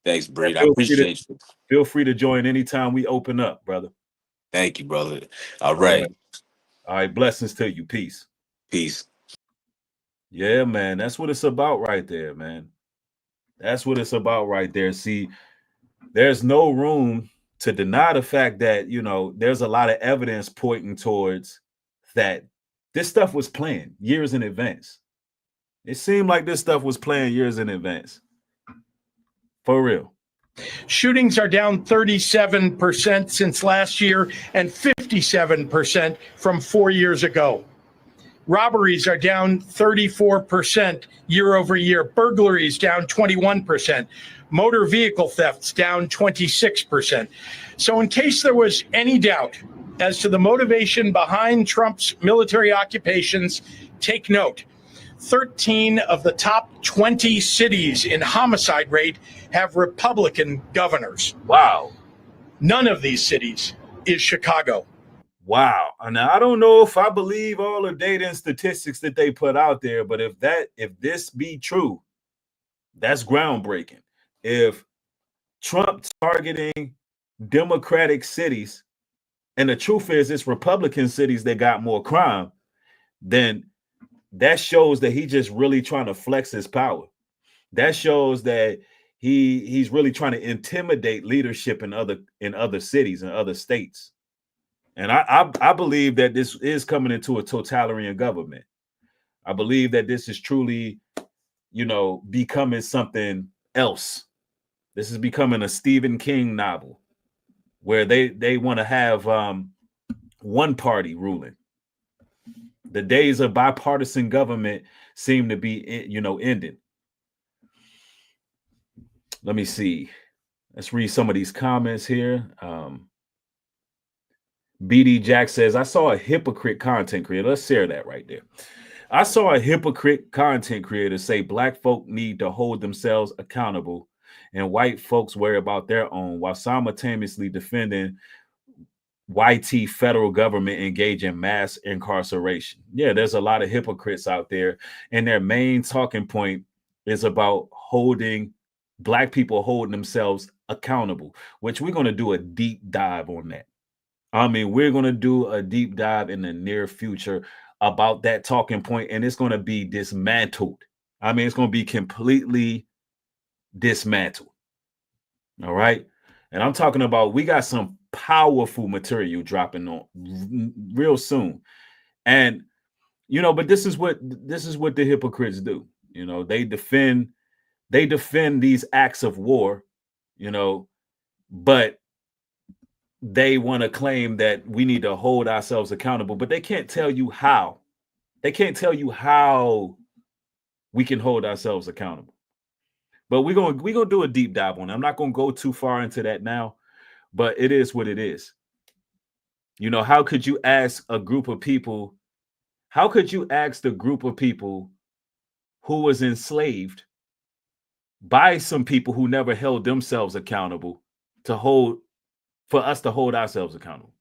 Thanks, yeah, Bree. I appreciate you. feel free to join anytime we open up, brother. Thank you, brother. All All right, right. all right. Blessings to you. Peace. Peace. Yeah, man. That's what it's about right there, man. That's what it's about right there. See, there's no room to deny the fact that, you know, there's a lot of evidence pointing towards that this stuff was planned years in advance. It seemed like this stuff was planned years in advance. For real. Shootings are down 37% since last year and 57% from 4 years ago. Robberies are down 34% year over year. Burglaries down 21%. Motor vehicle thefts down 26%. So in case there was any doubt as to the motivation behind Trump's military occupations, take note. 13 of the top 20 cities in homicide rate have Republican governors. Wow. None of these cities is Chicago. Wow. Now, I don't know if I believe all the data and statistics that they put out there, but if this be true, that's groundbreaking. If Trump targeting Democratic cities, and the truth is it's Republican cities that got more crime, then that shows that he's just really trying to flex his power. That shows that he's really trying to intimidate leadership in other cities and other states. And I believe that this is coming into a totalitarian government. I believe that this is truly, you know, becoming something else. This is becoming a Stephen King novel where they want to have one party ruling. The days of bipartisan government seem to be, you know, ending. Let me see. Let's read some of these comments here. BD Jack says, I saw a hypocrite content creator. Let's share that right there. I saw a hypocrite content creator say black folk need to hold themselves accountable and white folks worry about their own while simultaneously defending YT federal government engage in mass incarceration. Yeah, there's a lot of hypocrites out there, and their main talking point is about black people holding themselves accountable, which we're going to do a deep dive on that. I mean, we're going to do a deep dive in the near future about that talking point, and it's going to be dismantled. I mean, it's going to be completely dismantled. All right. And I'm talking about, we got some powerful material dropping on real soon. And, you know, but this is what the hypocrites do. You know, they defend these acts of war, you know, but they want to claim that we need to hold ourselves accountable, but they can't tell you how. They can't tell you how we can hold ourselves accountable. But we're gonna do a deep dive on it. I'm not gonna go too far into that now, but it is what it is. You know, how could you ask a group of people? How could you ask the group of people who was enslaved by some people who never held themselves accountable for us to hold ourselves accountable?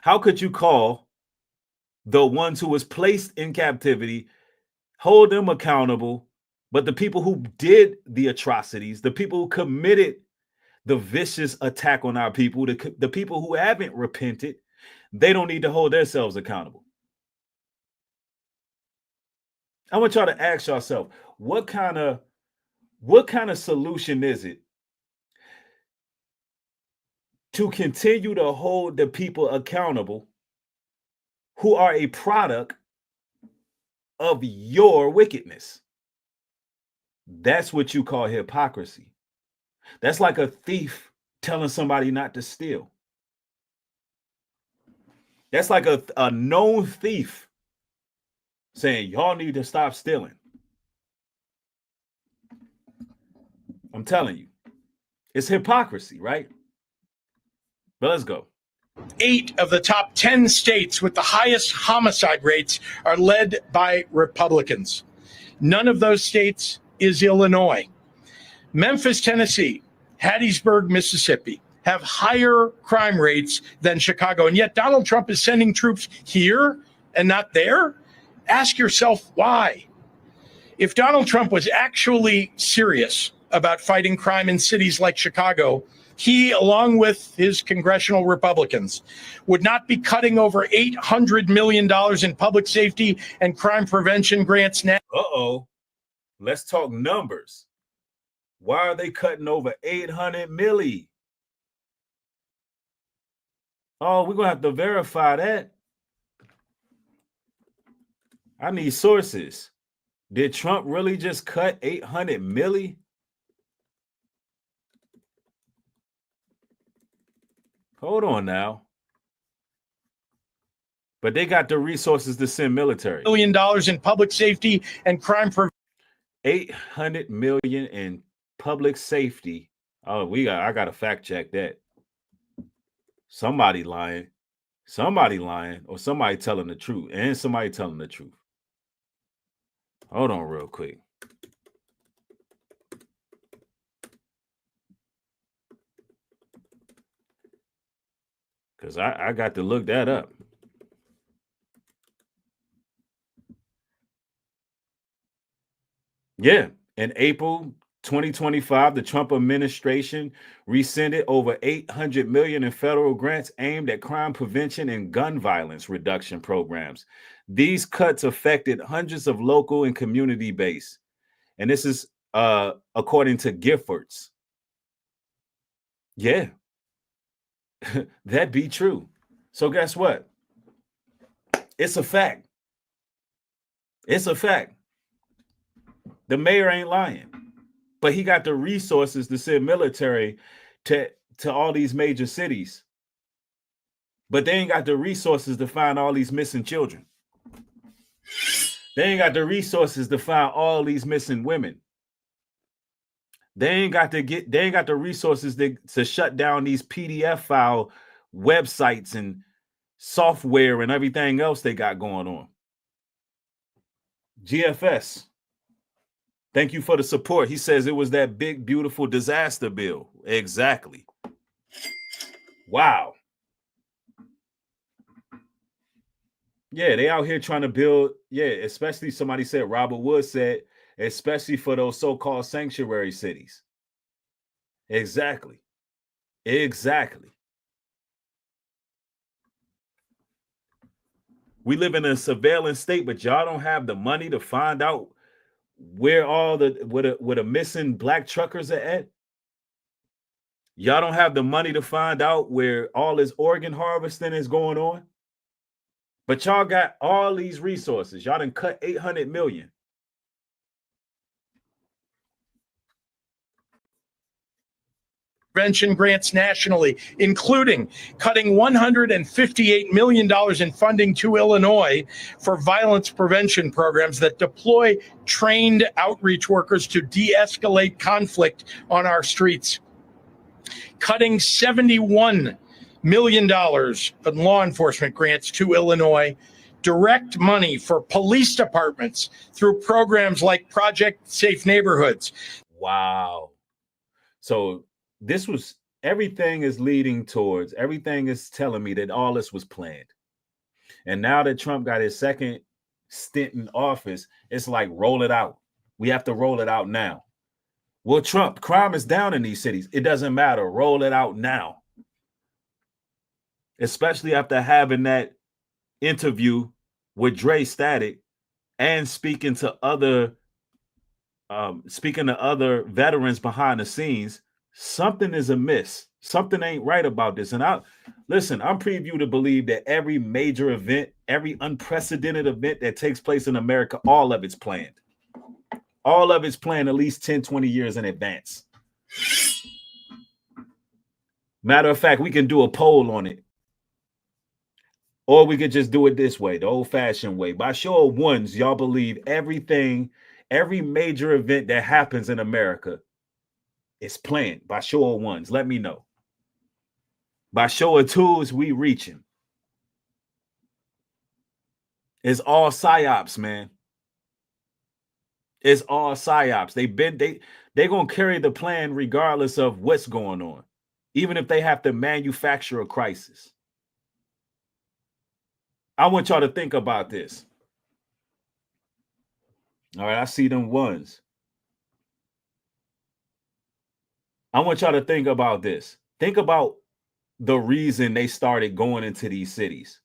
How could you call the ones who was placed in captivity, hold them accountable, but the people who did the atrocities, the people who committed the vicious attack on our people, the people who haven't repented, they don't need to hold themselves accountable? I want y'all to ask yourself, what kind of solution is it to continue to hold the people accountable who are a product of your wickedness? That's what you call hypocrisy. That's like a thief telling somebody not to steal. That's like a known thief saying, y'all need to stop stealing. I'm telling you, it's hypocrisy, right? But let's go. 8 of the top 10 states with the highest homicide rates are led by Republicans. None of those states is Illinois. Memphis, Tennessee, Hattiesburg, Mississippi have higher crime rates than Chicago. And yet Donald Trump is sending troops here and not there. Ask yourself why. If Donald Trump was actually serious about fighting crime in cities like Chicago, he, along with his congressional Republicans, would not be cutting over $800 million in public safety and crime prevention grants now. Let's talk numbers. Why are they cutting over 800 milli? Oh, we're going to have to verify that. I need sources. Did Trump really just cut 800 milli? Hold on now. But they got the resources to send military. $1 billion in public safety and crime prevention. 800 million in public safety. Oh, I got to fact check that. Somebody lying, or somebody telling the truth, and somebody telling the truth. Hold on real quick. Because I got to look that up. Yeah. In April 2025, the Trump administration rescinded over $800 million in federal grants aimed at crime prevention and gun violence reduction programs. These cuts affected hundreds of local and community base. And this is according to Giffords. Yeah. That be true. So guess what? It's a fact. It's a fact. The mayor ain't lying, but he got the resources to send military to all these major cities. But they ain't got the resources to find all these missing children. They ain't got the resources to find all these missing women. They ain't got the resources to shut down these PDF file websites and software and everything else they got going on. GFS. Thank you for the support. He says it was that big, beautiful disaster bill. Exactly. Wow. Yeah, they out here trying to build. Yeah, especially somebody said, Robert Wood said, especially for those so-called sanctuary cities. Exactly. Exactly. We live in a surveillance state, but y'all don't have the money to find out where all the missing black truckers are at. Y'all don't have the money to find out where all this organ harvesting is going on. But y'all got all these resources. Y'all done cut 800 million. Prevention grants nationally, including cutting $158 million in funding to Illinois for violence prevention programs that deploy trained outreach workers to de-escalate conflict on our streets. Cutting $71 million in law enforcement grants to Illinois. Direct money for police departments through programs like Project Safe Neighborhoods. Wow. So this was, everything is telling me that all this was planned. And now that Trump got his second stint in office, it's like, roll it out. We have to roll it out now. Well, Trump, crime is down in these cities. It doesn't matter. Roll it out now. Especially after having that interview with Dre Static and speaking to other veterans behind the scenes. Something is amiss. Something ain't right about this. And I'm previewed to believe that every major event, every unprecedented event that takes place in America, all of it's planned. All of it's planned at least 10, 20 years in advance. Matter of fact, we can do a poll on it. Or we could just do it this way, the old-fashioned way. By show of ones, y'all believe everything, every major event that happens in America is planned. By show of ones, let me know. By show of twos, we reaching. It's all psyops, man. It's all psyops. They're gonna carry the plan regardless of what's going on, even if they have to manufacture a crisis. I want y'all to think about this. All right, I see them ones. I want y'all to think about this. Think about the reason they started going into these cities.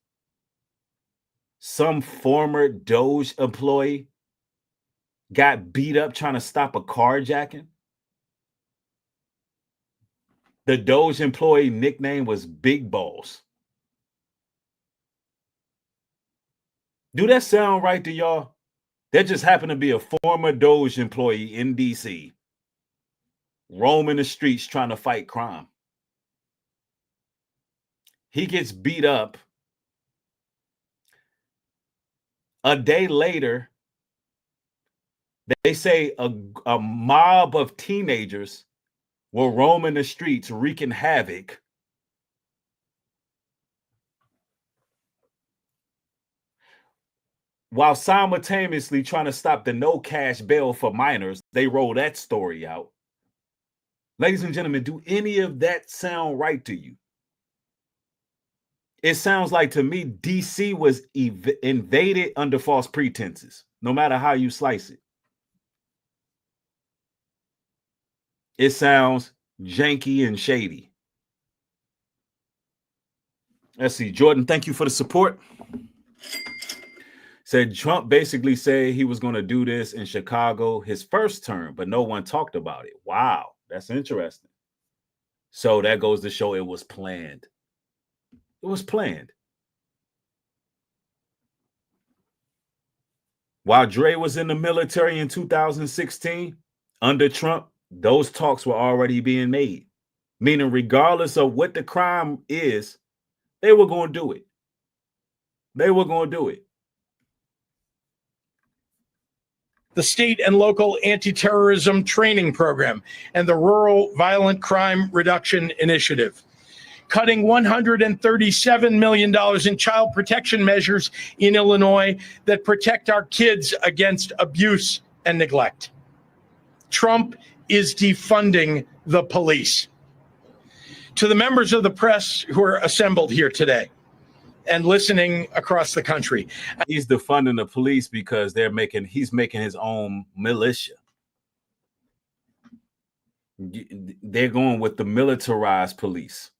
Some former Doge employee got beat up trying to stop a carjacking. The Doge employee nickname was Big Balls. Do that sound right to y'all? There just happened to be a former Doge employee in DC roaming the streets trying to fight crime. He gets beat up. A day later, they say a mob of teenagers were roaming the streets, wreaking havoc. While simultaneously trying to stop the no cash bail for minors. They roll that story out. Ladies and gentlemen, do any of that sound right to you? It sounds like to me DC was invaded under false pretenses, no matter how you slice it. It sounds janky and shady. Let's see. Jordan, thank you for the support. Said Trump basically said he was going to do this in Chicago his first term, but no one talked about it. Wow, that's interesting. So that goes to show it was planned. It was planned. While Dre was in the military in 2016, under Trump, those talks were already being made. Meaning, regardless of what the crime is, they were going to do it. They were going to do it. The state and local anti-terrorism training program and the Rural Violent Crime Reduction Initiative. Cutting $137 million in child protection measures in Illinois that protect our kids against abuse and neglect. Trump is defunding the police. To the members of the press who are assembled here today and listening across the country. He's defunding the police because he's making his own militia. They're going with the militarized police.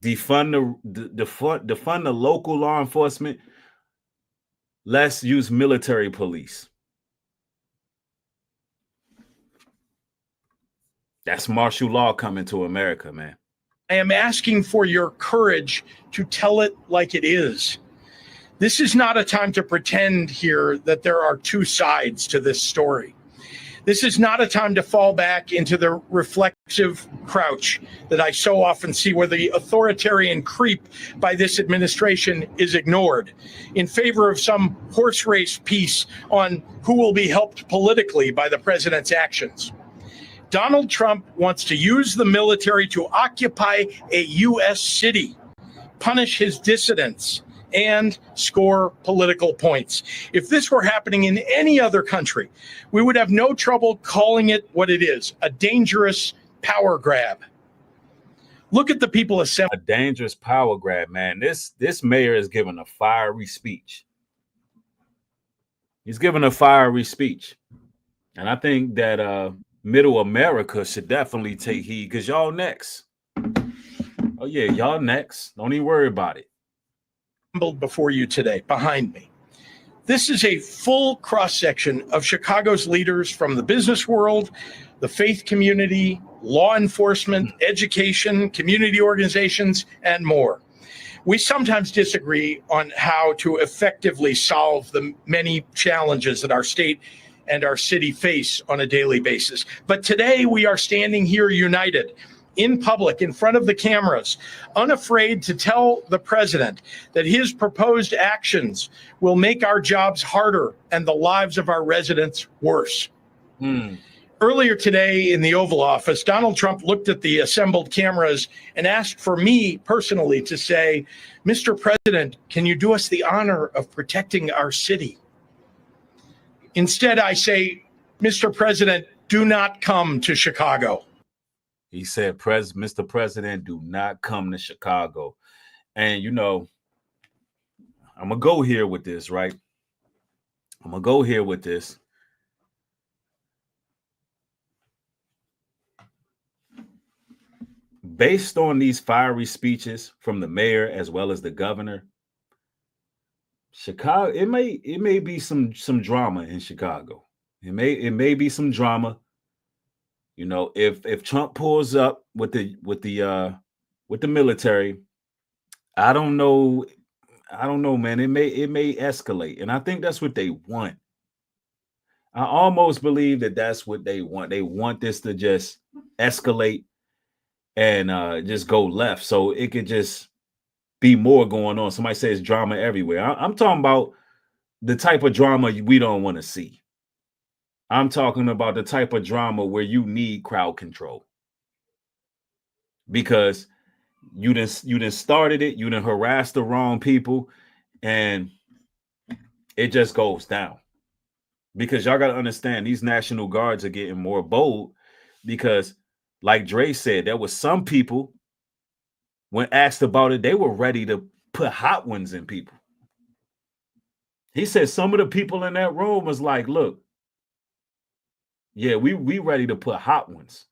Defund the local law enforcement. Let's use military police. That's martial law coming to America, man. I am asking for your courage to tell it like it is. This is not a time to pretend here that there are two sides to this story. This is not a time to fall back into the reflexive crouch that I so often see, where the authoritarian creep by this administration is ignored in favor of some horse race piece on who will be helped politically by the president's actions. Donald Trump wants to use the military to occupy a U.S. city, punish his dissidents, and score political points. If this were happening in any other country, we would have no trouble calling it what it is, a dangerous power grab. Look at the people assembled. A dangerous power grab, man. This mayor is giving a fiery speech. He's giving a fiery speech. And I think that middle America should definitely take heed, because y'all next. Oh, yeah, y'all next. Don't even worry about it. Before you today, behind me. This is a full cross-section of Chicago's leaders from the business world, the faith community, law enforcement, education, community organizations, and more. We sometimes disagree on how to effectively solve the many challenges that our state and our city face on a daily basis. But today we are standing here united, in public, in front of the cameras, unafraid to tell the president that his proposed actions will make our jobs harder and the lives of our residents worse. Earlier today in the Oval Office, Donald Trump looked at the assembled cameras and asked for me personally to say, "Mr. President, can you do us the honor of protecting our city?" Instead, I say, "Mr. President, do not come to Chicago." He said, Mr. President, do not come to Chicago. And, you know, I'm going to go here with this, right? I'm going to go here with this. Based on these fiery speeches from the mayor as well as the governor, Chicago, it may be some drama in Chicago. It may be some drama. You know, if Trump pulls up with the military, I don't know. I don't know, man. It may escalate, and I think that's what they want. I almost believe that that's what they want. They want this to just escalate and just go left, so it could just be more going on. Somebody says drama everywhere. I'm talking about the type of drama we don't want to see. I'm talking about the type of drama where you need crowd control because you didn't started it, you didn't harass the wrong people, and it just goes down. Because y'all got to understand, these National Guards are getting more bold because, like Dre said, there was some people, when asked about it, they were ready to put hot ones in people. He said some of the people in that room was like, look, yeah, we ready to put hot ones.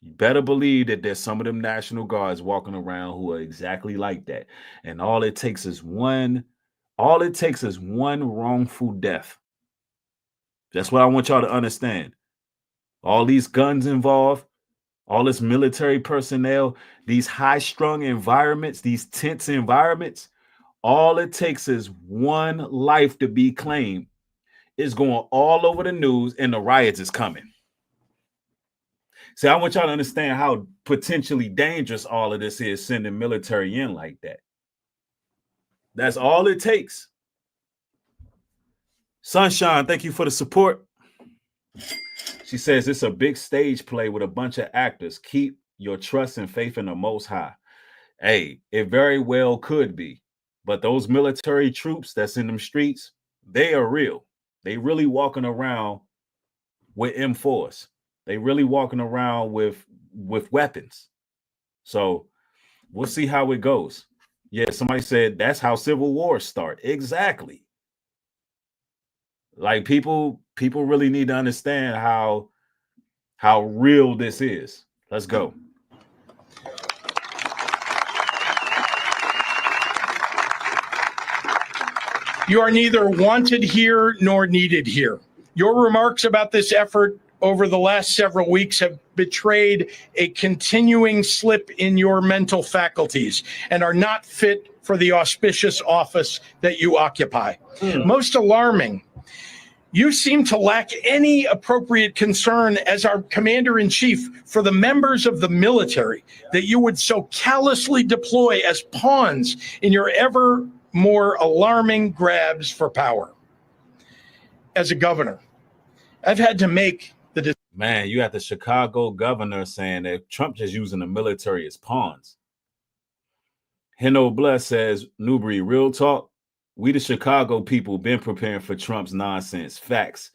You better believe that there's some of them National Guards walking around who are exactly like that. And all it takes is one wrongful death. That's what I want y'all to understand. All these guns involved, all this military personnel, these high-strung environments, these tense environments, all it takes is one life to be claimed. It's going all over the news and the riots is coming. See, I want y'all to understand how potentially dangerous all of this is, sending military in like that. That's all it takes. Sunshine, thank you for the support. She says it's a big stage play with a bunch of actors. Keep your trust and faith in the Most High. Hey, it very well could be. But those military troops that's in them streets, they are real. They really walking around with M4s. They really walking around with weapons. So we'll see how it goes. Yeah, somebody said that's how civil wars start. Exactly. Like people really need to understand how real this is. Let's go. You are neither wanted here nor needed here. Your remarks about this effort over the last several weeks have betrayed a continuing slip in your mental faculties and are not fit for the auspicious office that you occupy. Most alarming, you seem to lack any appropriate concern as our commander-in-chief for the members of the military that you would so callously deploy as pawns in your ever more alarming grabs for power. As a governor, I've had to make the Man, you got the Chicago governor saying that Trump just using the military as pawns. Heno Bless says, Newbury, real talk. We the Chicago people been preparing for Trump's nonsense. Facts.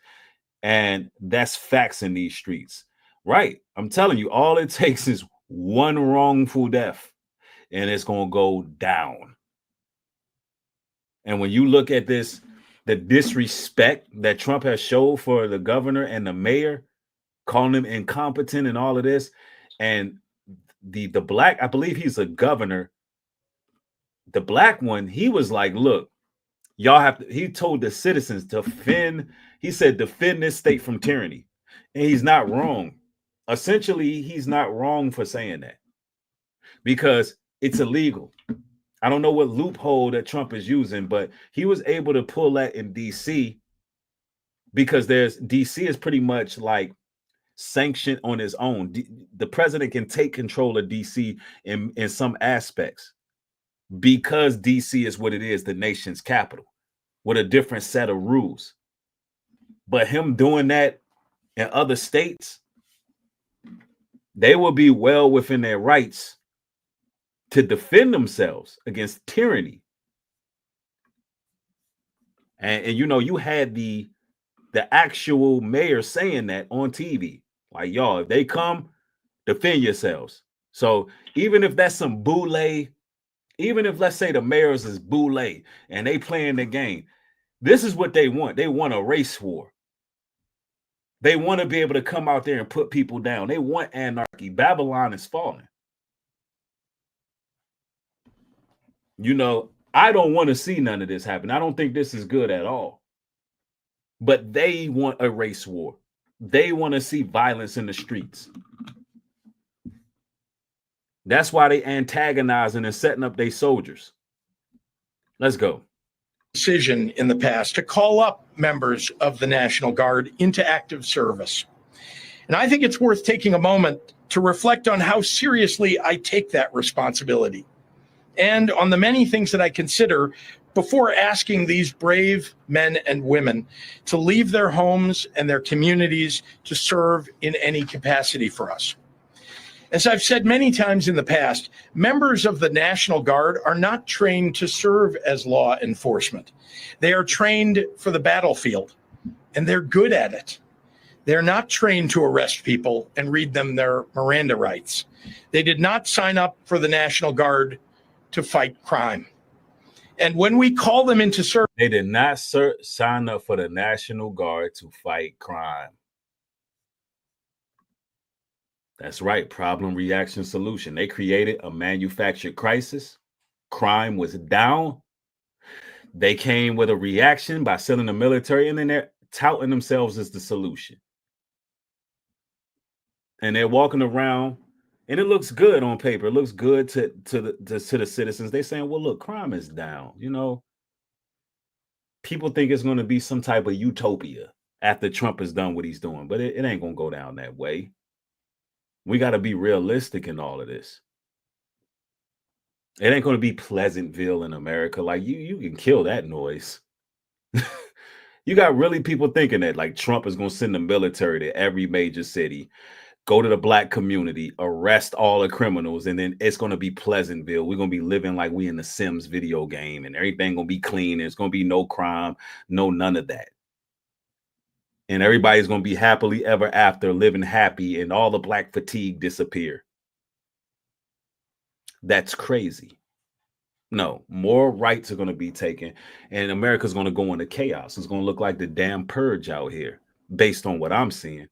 And that's facts in these streets. Right. I'm telling you, all it takes is one wrongful death and it's going to go down. And when you look at this, the disrespect that Trump has showed for the governor and the mayor, calling them incompetent and all of this, and the black, I believe he's a governor, the black one, he was like, look, y'all have to, he told the citizens to defend this state from tyranny. And he's not wrong. Essentially, he's not wrong for saying that because it's illegal. I don't know what loophole that Trump is using, but he was able to pull that in DC because DC is pretty much like sanctioned on his own. The president can take control of DC in some aspects because DC is what it is, the nation's capital, with a different set of rules. But him doing that in other states, they will be well within their rights to defend themselves against tyranny. And you know, you had the actual mayor saying that on TV, like, y'all, if they come, defend yourselves. So even if that's some boule, even if let's say the mayors is boule and they playing the game, this is what they want. They want a race war. They want to be able to come out there and put people down. They want anarchy. Babylon is falling. You know, I don't want to see none of this happen. I don't think this is good at all. But they want a race war. They want to see violence in the streets. That's why they antagonizing and setting up their soldiers. Let's go. Decision in the past to call up members of the National Guard into active service. And I think it's worth taking a moment to reflect on how seriously I take that responsibility and on the many things that I consider before asking these brave men and women to leave their homes and their communities to serve in any capacity for us. As I've said many times in the past, members of the National Guard are not trained to serve as law enforcement. They are trained for the battlefield, and they're good at it. They're not trained to arrest people and read them their Miranda rights. They did not sign up for the National Guard to fight crime. And when we call them into service, they did not sign up for the National Guard to fight crime. That's right. Problem, reaction, solution. They created a manufactured crisis. Crime was down. They came with a reaction by selling the military, and then they're touting themselves as the solution. And they're walking around, and it looks good on paper. It looks good to the citizens. They're saying, well, look, crime is down. You know, people think it's going to be some type of utopia after Trump has done what he's doing, but it ain't going to go down that way. We got to be realistic in all of this. It ain't going to be Pleasantville in America. Like you can kill that noise. You got really people thinking that like Trump is going to send the military to every major city, go to the black community, arrest all the criminals, and then it's going to be Pleasantville. We're going to be living like we in the Sims video game, and everything going to be clean. There's going to be no crime, none of that. And everybody's going to be happily ever after, living happy, and all the black fatigue disappear. That's crazy. No, more rights are going to be taken, and America's going to go into chaos. It's going to look like the damn purge out here, based on what I'm seeing.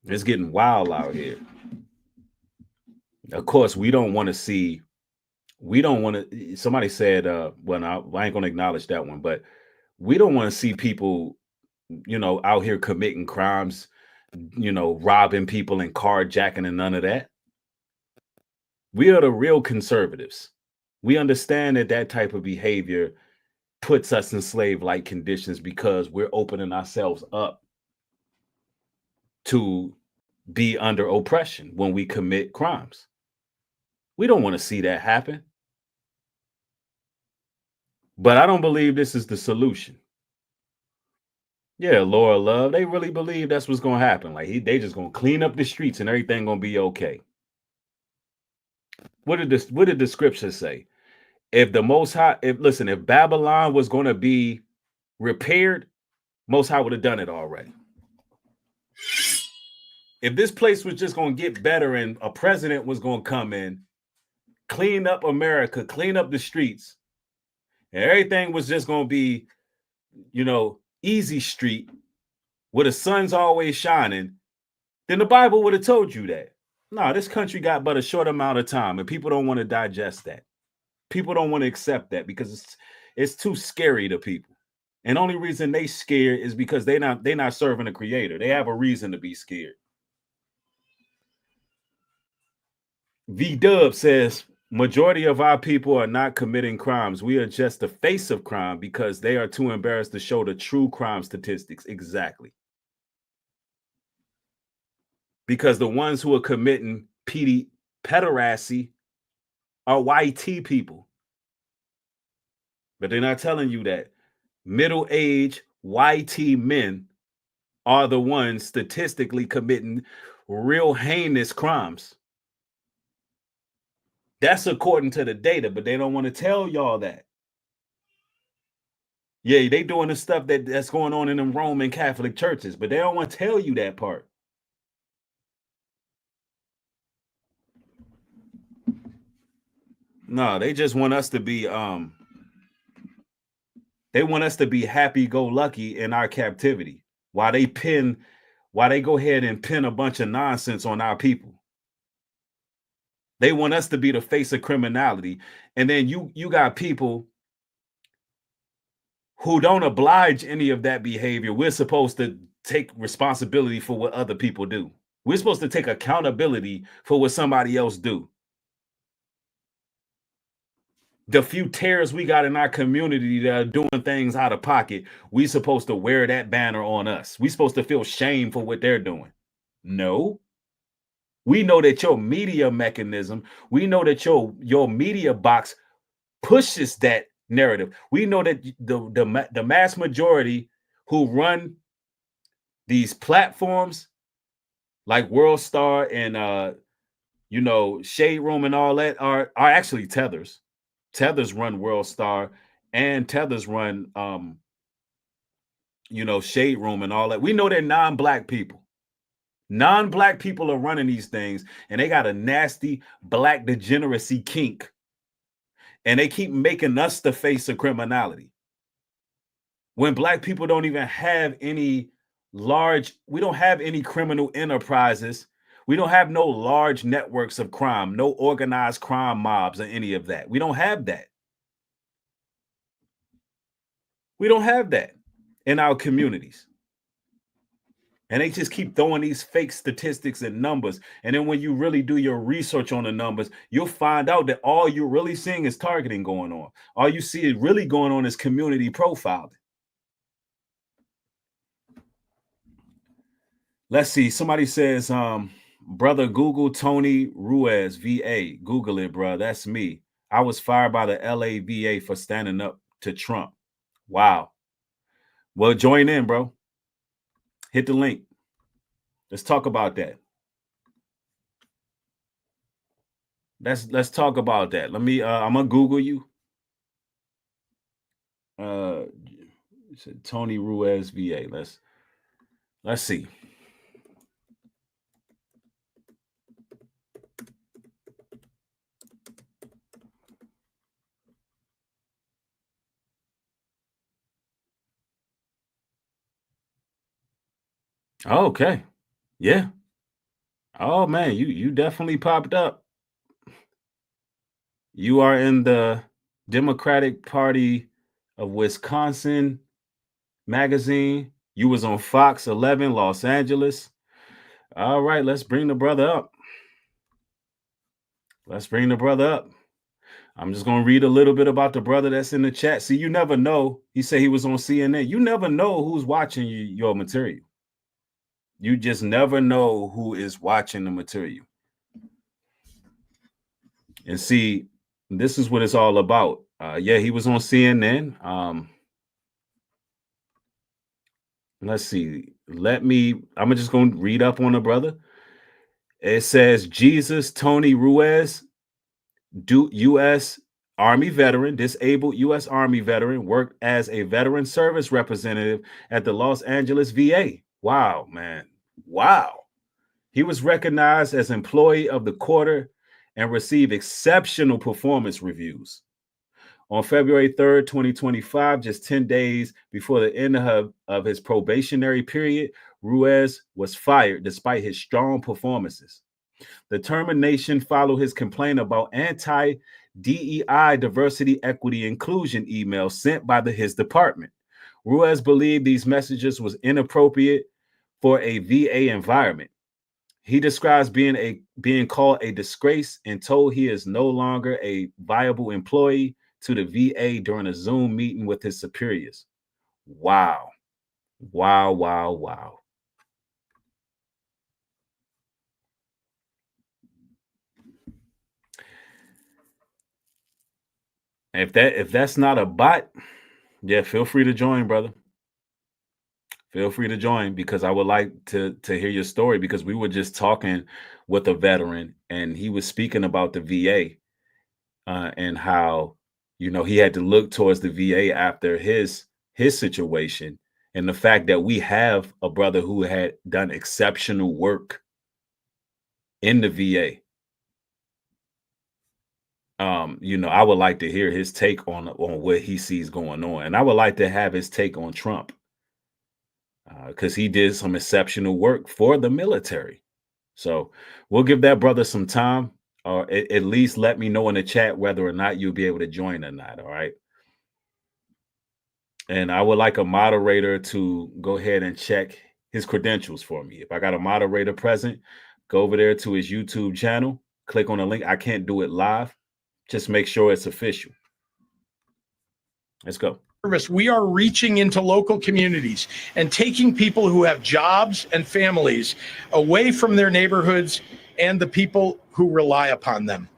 It's getting wild out here. Of course, we don't want to see, somebody said, well, I ain't going to acknowledge that one, but we don't want to see people, out here committing crimes, robbing people and carjacking and none of that. We are the real conservatives. We understand that type of behavior puts us in slave-like conditions because we're opening ourselves up to be under oppression when we commit crimes. We don't want to see that happen. But I don't believe this is the solution. Yeah, Laura Love, they really believe that's what's going to happen. Like they just going to clean up the streets and everything going to be okay. What did the scripture say? If the Most High, if Babylon was going to be repaired, Most High would have done it already. If this place was just going to get better and a president was going to come in, clean up America, clean up the streets, and everything was just going to be, easy street where the sun's always shining, then the Bible would have told you that. No, this country got but a short amount of time, and people don't want to digest that. People don't want to accept that because it's too scary to people. And the only reason they scared is because they're not serving a creator. They have a reason to be scared. V-Dub says, majority of our people are not committing crimes. We are just the face of crime because they are too embarrassed to show the true crime statistics. Exactly. Because the ones who are committing pederasty are YT people. But they're not telling you that middle-aged YT men are the ones statistically committing real heinous crimes. That's according to the data, but they don't want to tell y'all that. Yeah, they doing the stuff that's going on in them Roman Catholic churches, but they don't want to tell you that part. No, they just want us to be happy-go-lucky in our captivity while they go ahead and pin a bunch of nonsense on our people. They want us to be the face of criminality. And then you got people who don't oblige any of that behavior. We're supposed to take responsibility for what other people do. We're supposed to take accountability for what somebody else do. The few terrorists we got in our community that are doing things out of pocket, we supposed to wear that banner on us. We supposed to feel shame for what they're doing. No. We know that your media mechanism, we know that your media box pushes that narrative. We know that the mass majority who run these platforms like World Star and Shade Room and all that are actually Tethers. Tethers run World Star and Tethers run Shade Room and all that. We know they're non-black people. Non-black people are running these things, and they got a nasty black degeneracy kink. And they keep making us the face of criminality. When black people don't even have any we don't have any criminal enterprises. We don't have no large networks of crime, no organized crime mobs or any of that. We don't have that. We don't have that in our communities. And they just keep throwing these fake statistics and numbers. And then when you really do your research on the numbers, you'll find out that all you're really seeing is targeting going on. All you see is really going on is community profiling. Let's see. Somebody says, brother, Google Tony Ruiz, VA. Google it, bro. That's me. I was fired by the LA VA for standing up to Trump. Wow. Well, join in, bro. Hit the link. Let's talk about that. Let's talk about that. Let me I'm gonna Google you. Tony Ruiz VA. Let's see. Okay. Yeah. Oh man, you definitely popped up. You are in the Democratic Party of Wisconsin magazine. You was on Fox 11, Los Angeles. All right, let's bring the brother up. Let's bring the brother up. I'm just going to read a little bit about the brother that's in the chat. See, you never know. He said he was on CNN. You never know who's watching your material. You just never know who is watching the material. And see, this is what it's all about. Yeah, he was on CNN. Let's see. I'm just going to read up on the brother. It says, Jesus Tony Ruiz, U.S. Army veteran, disabled U.S. Army veteran, worked as a veteran service representative at the Los Angeles VA. Wow, man. Wow. He was recognized as Employee of the Quarter and received exceptional performance reviews. On February 3rd, 2025, just 10 days before the end of his probationary period, Ruiz was fired despite his strong performances. The termination followed his complaint about anti-DEI diversity, equity, inclusion emails sent by his department. Ruiz believed these messages was inappropriate for a VA environment. He describes being called a disgrace and told he is no longer a viable employee to the VA during a Zoom meeting with his superiors. Wow. Wow, wow, wow. If that's not a bot, yeah, feel free to join, brother. Feel free to join, because I would like to hear your story, because we were just talking with a veteran and he was speaking about the VA and how, he had to look towards the VA after his situation, and the fact that we have a brother who had done exceptional work in the VA. I would like to hear his take on what he sees going on, and I would like to have his take on Trump. Because he did some exceptional work for the military. So we'll give that brother some time, or at least let me know in the chat whether or not you'll be able to join or not. All right. And I would like a moderator to go ahead and check his credentials for me. If I got a moderator present, go over there to his YouTube channel, click on the link. I can't do it live. Just make sure it's official. Let's go. We are reaching into local communities and taking people who have jobs and families away from their neighborhoods and the people who rely upon them.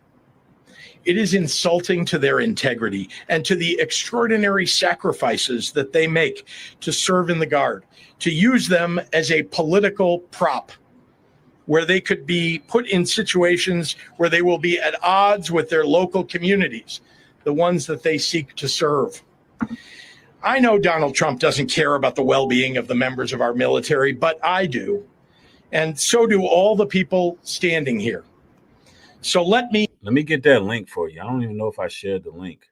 It is insulting to their integrity and to the extraordinary sacrifices that they make to serve in the Guard, to use them as a political prop where they could be put in situations where they will be at odds with their local communities, the ones that they seek to serve. I know Donald Trump doesn't care about the well-being of the members of our military, but I do. And so do all the people standing here. So let me get that link for you. I don't even know if I shared the link.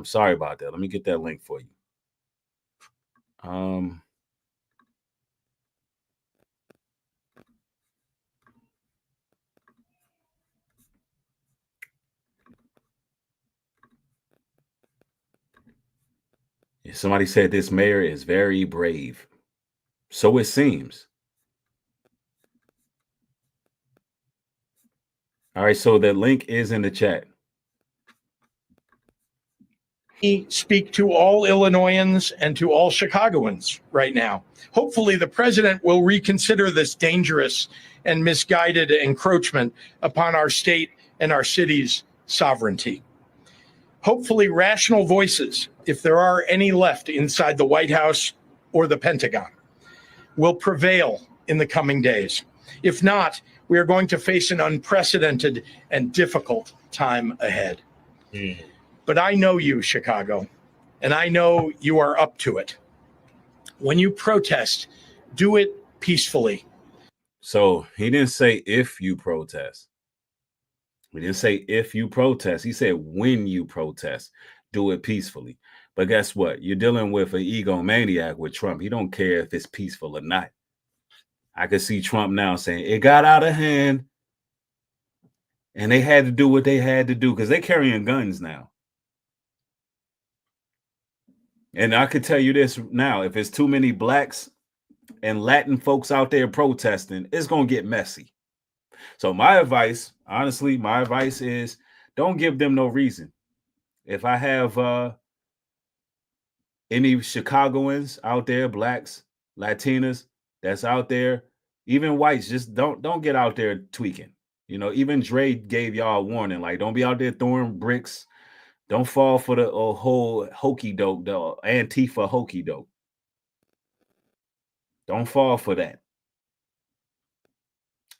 Sorry about that. Let me get that link for you. Somebody said this mayor is very brave. So it seems. All right, so the link is in the chat. Speak to all Illinoisans and to all Chicagoans right now. Hopefully the president will reconsider this dangerous and misguided encroachment upon our state and our city's sovereignty. Hopefully rational voices, if there are any left inside the White House or the Pentagon, will prevail in the coming days. If not, we are going to face an unprecedented and difficult time ahead. But I know you, Chicago, and I know you are up to it. When you protest, do it peacefully. So he didn't say if you protest. He didn't say if you protest. He said when you protest, do it peacefully. But guess what? You're dealing with an egomaniac with Trump. He don't care if it's peaceful or not. I could see Trump now saying it got out of hand and they had to do what they had to do because they're carrying guns now. And I could tell you this now, if it's too many blacks and Latin folks out there protesting, it's going to get messy. So my advice, honestly, my advice is don't give them no reason. If I have any Chicagoans out there, blacks, Latinas that's out there, even whites, just don't get out there tweaking. You know, even Dre gave y'all a warning, like don't be out there throwing bricks. Don't fall for the whole hokey doke, the Antifa hokey doke. Don't fall for that.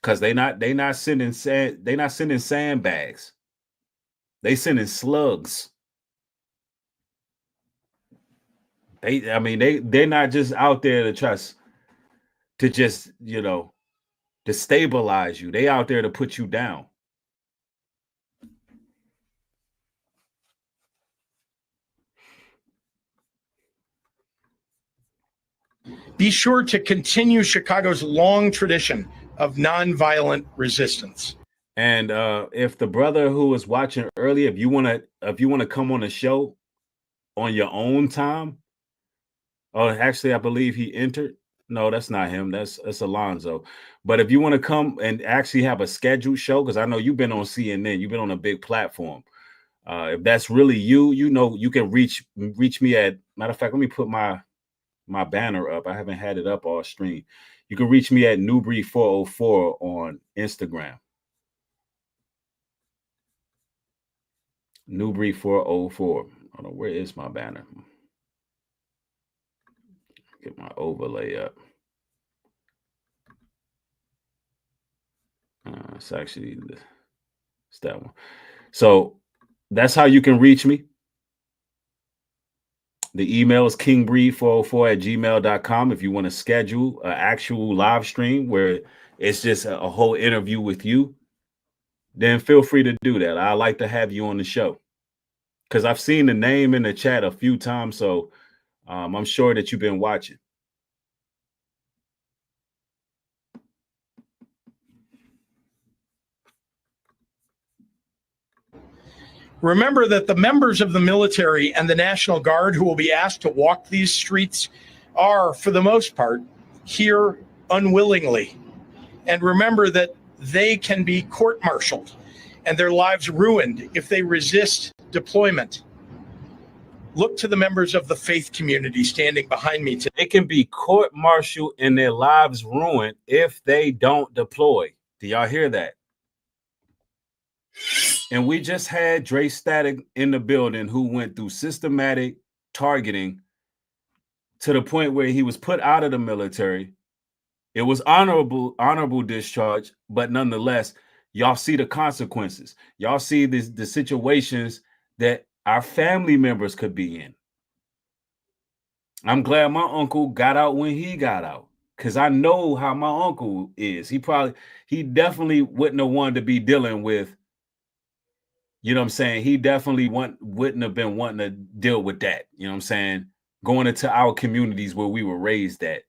Because they not sending sandbags. They sending slugs. They're not just out there to just, you know, destabilize you. They out there to put you down. Be sure to continue Chicago's long tradition of nonviolent resistance. And if the brother who was watching earlier, if you want to come on the show on your own time, oh, actually, I believe he entered. No, that's not him. That's Alonzo. But if you want to come and actually have a scheduled show, because I know you've been on CNN, you've been on a big platform. If that's really you, you know, you can reach me at, matter of fact, let me put my banner up. I haven't had it up all stream. You can reach me at Newbury404 on Instagram. Newbury404. Hold on, where is my banner? Get my overlay up. It's actually it's that one. So that's how you can reach me. The email is kingbreed404@gmail.com if you want to schedule an actual live stream where it's just a whole interview with you, then feel free to do that. I like to have you on the show because I've seen the name in the chat a few times, so I'm sure that you've been watching. Remember that the members of the military and the National Guard who will be asked to walk these streets are, for the most part, here unwillingly. And remember that they can be court-martialed and their lives ruined if they resist deployment. Look to the members of the faith community standing behind me today. They can be court-martialed and their lives ruined if they don't deploy. Do y'all hear that? And we just had Dre Static in the building who went through systematic targeting to the point where he was put out of the military. It was honorable discharge, but nonetheless, y'all see the consequences. Y'all see the situations that our family members could be in. I'm glad my uncle got out when he got out, because I know how my uncle is. He definitely wouldn't have wanted to be dealing with, you know what I'm saying? He definitely wouldn't have been wanting to deal with that. You know what I'm saying? Going into our communities where we were raised at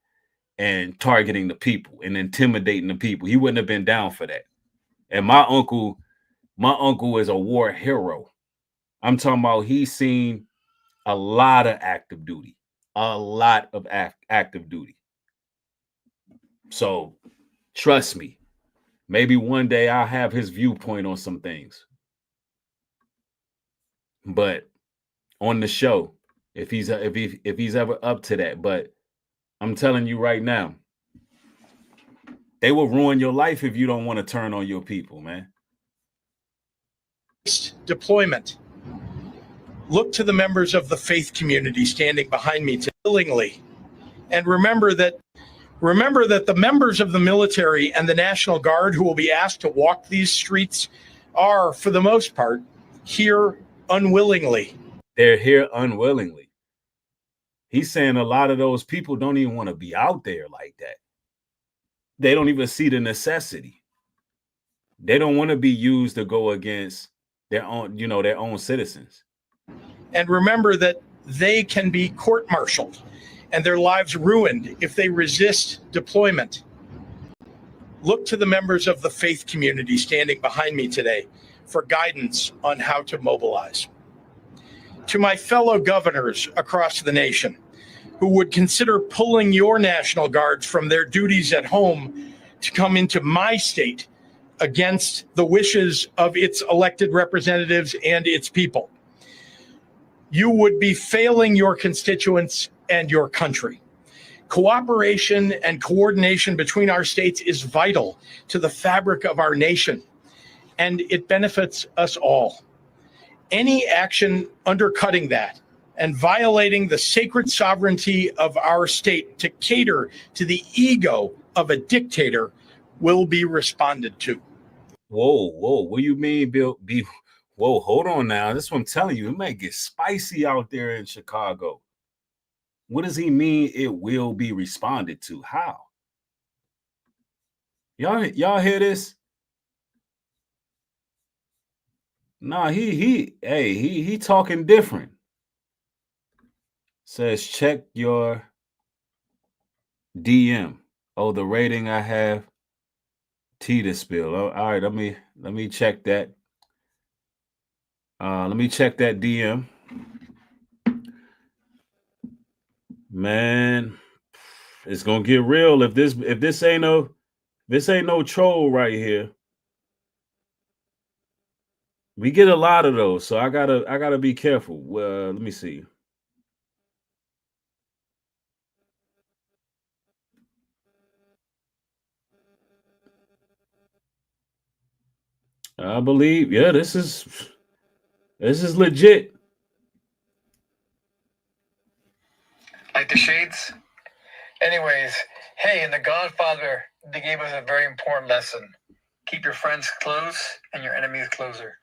and targeting the people and intimidating the people. He wouldn't have been down for that. And my uncle is a war hero. I'm talking about he's seen a lot of active duty. So trust me, maybe one day I'll have his viewpoint on some things. But on the show, if he's ever up to that. But I'm telling you right now, they will ruin your life if you don't want to turn on your people, man. Deployment. Look to the members of the faith community standing behind me willingly. And remember that the members of the military and the National Guard who will be asked to walk these streets are, for the most part, here unwillingly. They're here unwillingly. He's saying a lot of those people don't even want to be out there like that. They don't even see the necessity. They don't want to be used to go against their own citizens. And remember that they can be court-martialed and their lives ruined if they resist deployment. Look to the members of the faith community standing behind me today for guidance on how to mobilize. To my fellow governors across the nation who would consider pulling your National Guards from their duties at home to come into my state against the wishes of its elected representatives and its people, you would be failing your constituents and your country. Cooperation and coordination between our states is vital to the fabric of our nation, and it benefits us all. Any action undercutting that and violating the sacred sovereignty of our state to cater to the ego of a dictator will be responded to. Whoa, what do you mean, Bill? Whoa, hold on now. This is what I'm telling you. It might get spicy out there in Chicago. What does he mean it will be responded to? How? Y'all hear this? Nah, he talking different. Says check your DM. Oh, the rating I have. T to spill. Oh, all right, let me check that. Let me check that DM. Man, it's gonna get real if this ain't no troll right here. We get a lot of those, so I gotta be careful. Let me see. I believe, yeah, this is legit. Like the shades? Anyways, hey, in The Godfather, they gave us a very important lesson. Keep your friends close and your enemies closer.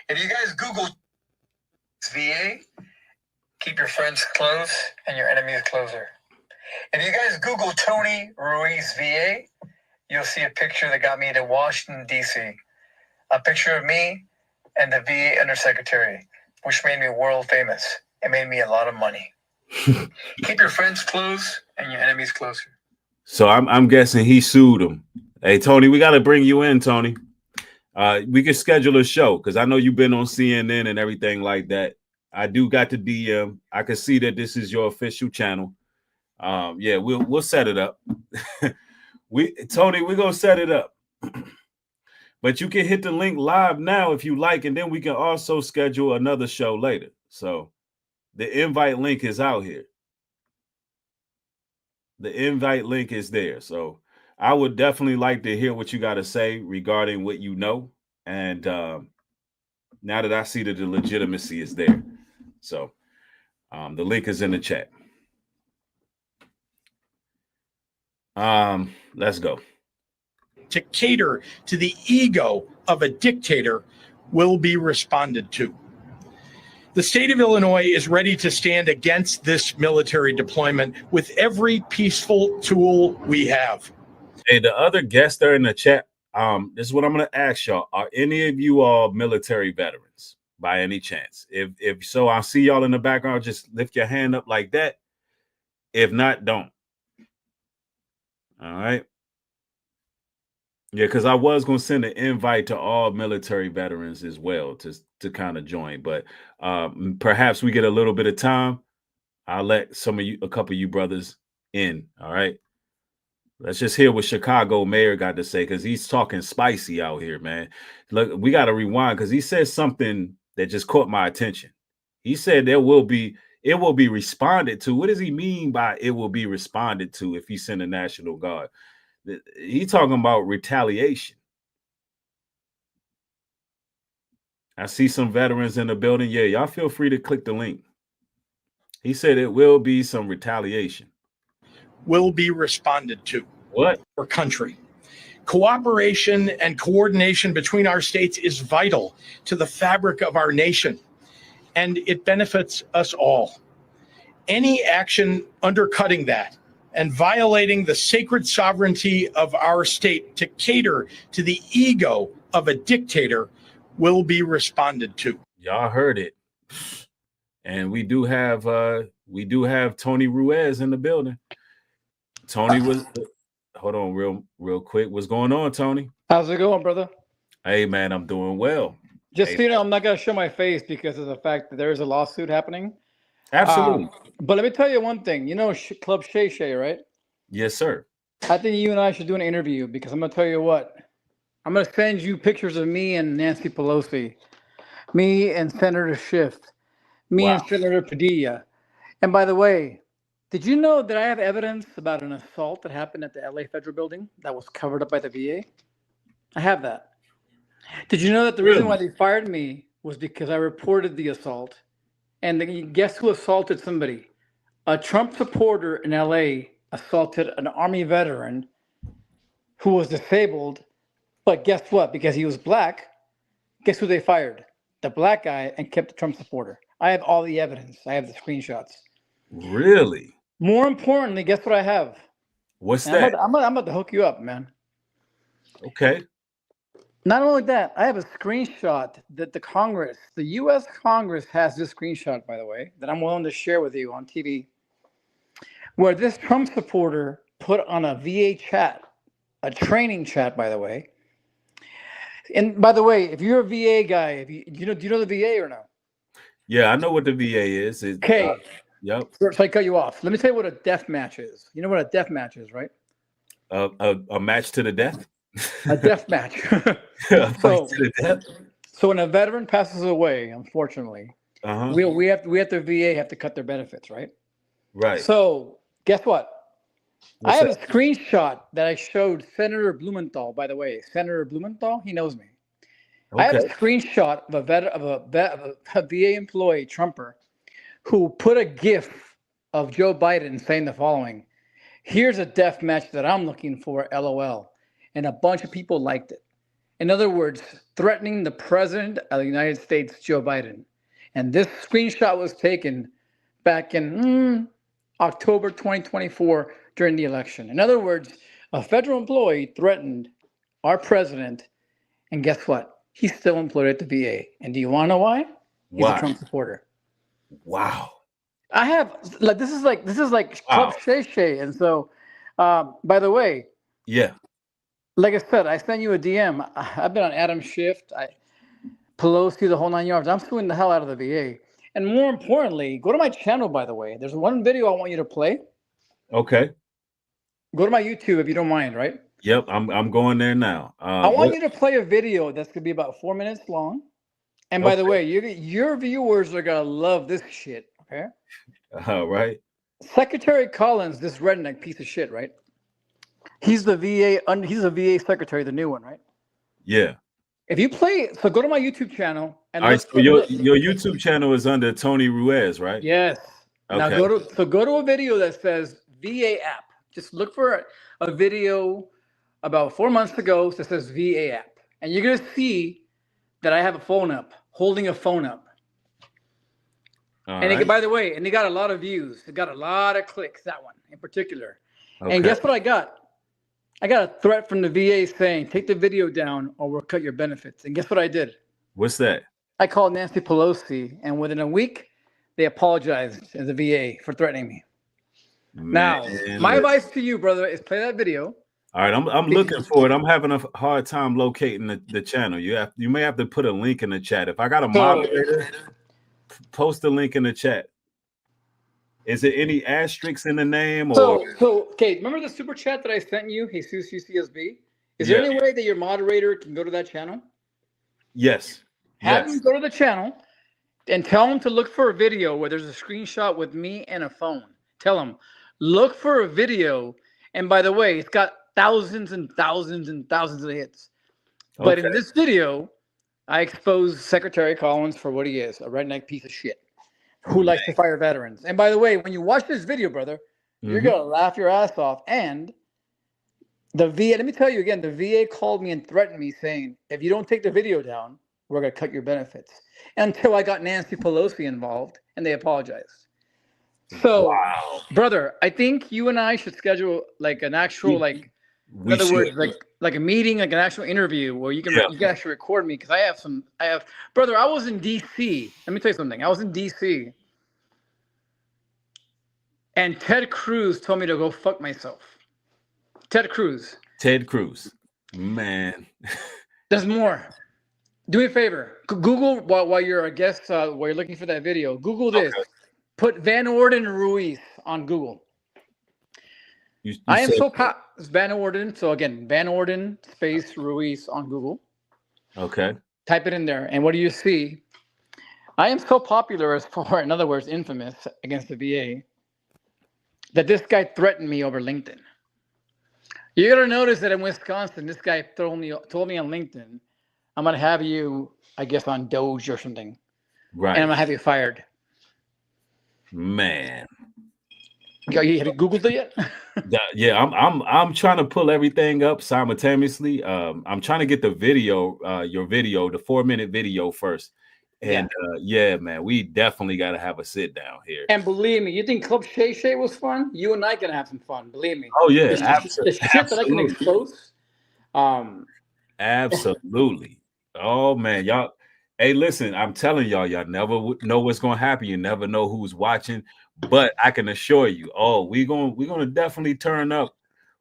If you guys Google VA, keep your friends close and your enemies closer. If you guys Google Tony Ruiz VA, you'll see a picture that got me to Washington, D.C. A picture of me and the VA undersecretary, which made me world famous. It made me a lot of money. Keep your friends close and your enemies closer. So I'm guessing he sued him. Hey, Tony, we got to bring you in, Tony. We can schedule a show because I know you've been on CNN and everything like that. I do got the DM. I can see that this is your official channel. Yeah, we'll set it up. Tony, we're gonna set it up. But you can hit the link live now if you like, and then we can also schedule another show later. So the invite link is out here. The invite link is there. So I would definitely like to hear what you got to say regarding what you know. And now that I see that the legitimacy is there. So the link is in the chat. Let's go. To cater to the ego of a dictator will be responded to. The state of Illinois is ready to stand against this military deployment with every peaceful tool we have. Hey, the other guests there in the chat, this is what I'm going to ask y'all. Are any of you all military veterans by any chance? If so, I'll see y'all in the background. Just lift your hand up like that. If not, don't. All right. Yeah, because I was going to send an invite to all military veterans as well to kind of join. But perhaps we get a little bit of time. I'll let a couple of you brothers in. All right. Let's just hear what Chicago mayor got to say, because he's talking spicy out here, man. Look, we got to rewind because he said something that just caught my attention. He said it will be responded to. What does he mean by it will be responded to if he send a National Guard? He's talking about retaliation. I see some veterans in the building. Yeah, y'all feel free to click the link. He said it will be some retaliation. Will be responded to. What? Our country. Cooperation and coordination between our states is vital to the fabric of our nation, and it benefits us all. Any action undercutting that and violating the sacred sovereignty of our state to cater to the ego of a dictator will be responded to. Y'all heard it. And we do have Tony Ruiz in the building. Tony was hold on real quick. What's going on, Tony? How's it going, brother? Hey man, I'm doing well. Just so you know, I'm not gonna show my face because of the fact that there is a lawsuit happening. Absolutely. But let me tell you one thing. You know Club Shay Shay, right? Yes, sir. I think you and I should do an interview because I'm gonna tell you what. I'm gonna send you pictures of me and Nancy Pelosi, me and Senator Schiff, me and Senator Padilla. And by the way, did you know that I have evidence about an assault that happened at the LA Federal Building that was covered up by the VA? I have that. Did you know that the reason why they fired me was because I reported the assault? And guess who assaulted somebody? A Trump supporter in LA assaulted an Army veteran who was disabled. But guess what? Because he was black, guess who they fired? The black guy, and kept the Trump supporter. I have all the evidence. I have the screenshots. Really? More importantly, guess what I have? What's that? I'm about to hook you up, man. Okay. Not only that, I have a screenshot that the U.S. Congress has this screenshot, by the way, that I'm willing to share with you on TV, where this Trump supporter put on a VA chat, a training chat, by the way. And by the way, if you're a VA guy, do you know the VA or no? Yeah, I know what the VA is. Okay. Yep. So I cut you off. Let me tell you what a death match is. You know what a death match is, right? A match to the death? A death match. So when a veteran passes away, unfortunately, we have the VA have to cut their benefits, right? Right. So guess what? What's I have that? a screenshot that I showed Senator Blumenthal. By the way, Senator Blumenthal, he knows me. Okay. I have a screenshot of a VA employee, Trumper, who put a GIF of Joe Biden saying the following: "Here's a death match that I'm looking for, LOL." And a bunch of people liked it. In other words, threatening the president of the United States, Joe Biden. And this screenshot was taken back in October 2024 during the election. In other words, a federal employee threatened our president, and guess what? He's still employed at the VA. And do you want to know why? He's a Trump supporter. Wow. I have this is like Club Shay Shay. And so, by the way, yeah. Like I said, I sent you a DM. I've been on Adam Schiff, Pelosi, the whole 9 yards. I'm suing the hell out of the VA. And more importantly, go to my channel, by the way. There's one video I want you to play. Okay. Go to my YouTube if you don't mind, right? Yep, I'm going there now. I want you to play a video that's gonna be about 4 minutes long. And by the way, your viewers are gonna love this shit. Okay. Right. Secretary Collins, this redneck piece of shit, right? He's the VA. He's a VA secretary, the new one, right? Yeah. If you play, so go to my YouTube channel and all right. look So your YouTube channel is under Tony Ruiz, right? yes. Okay. Now go to a video that says VA app. Just look for a video about 4 months ago that says VA app, and you're gonna see that I have a phone up, holding a phone up. And by the way, and they got a lot of views. It got a lot of clicks. That one in particular. Okay. And guess what I got? I got a threat from the VA saying, take the video down or we'll cut your benefits. And guess what I did? What's that? I called Nancy Pelosi, and within a week, they apologized to the VA for threatening me. Man, now, my advice to you, brother, is play that video. All right, I'm looking for it. I'm having a hard time locating the channel. You may have to put a link in the chat. If I got a moderator, post a link in the chat. Is there any asterisks in the name? So okay, remember the super chat that I sent you, Jesus UCSB? Is there any way that your moderator can go to that channel? Yes. Have him go to the channel and tell him to look for a video where there's a screenshot with me and a phone. Tell him, look for a video. And by the way, it's got thousands and thousands and thousands of hits. But in this video, I expose Secretary Collins for what he is, a redneck piece of shit who likes to fire veterans. And by the way, when you watch this video, brother, you're going to laugh your ass off. And the VA, let me tell you again, the VA called me and threatened me saying, if you don't take the video down, we're going to cut your benefits. Until I got Nancy Pelosi involved and they apologized. So, brother, I think you and I should schedule like an actual, like, in other words, like a meeting, like an actual interview where you can actually record me, because I have, brother, I was in DC. Let me tell you something. I was in DC, and Ted Cruz told me to go fuck myself. Ted Cruz, man. There's more. Do me a favor. Google while you're a guest, while you're looking for that video. Google this. Put Van Orden Ruiz on Google. I am so Van Orden. So again, Van Orden space Ruiz on Google. Okay. Type it in there, and what do you see? I am so popular, as far, in other words, infamous against the VA, that this guy threatened me over LinkedIn. You're gonna notice that in Wisconsin, this guy told me on LinkedIn, I'm gonna have you, I guess, on Doge or something, right? And I'm gonna have you fired. Man. Have you Googled it yet? Yeah, I'm trying to pull everything up simultaneously. I'm trying to get the video, your video, the 4-minute video first. And yeah, man, we definitely got to have a sit down here. And believe me, you think Club Shay Shay was fun? You and I can have some fun. Believe me. Oh yeah, the shit that I can expose. Absolutely. Oh man, y'all. Hey, listen, I'm telling y'all never know what's gonna happen. You never know who's watching. But I can assure you, we're gonna definitely turn up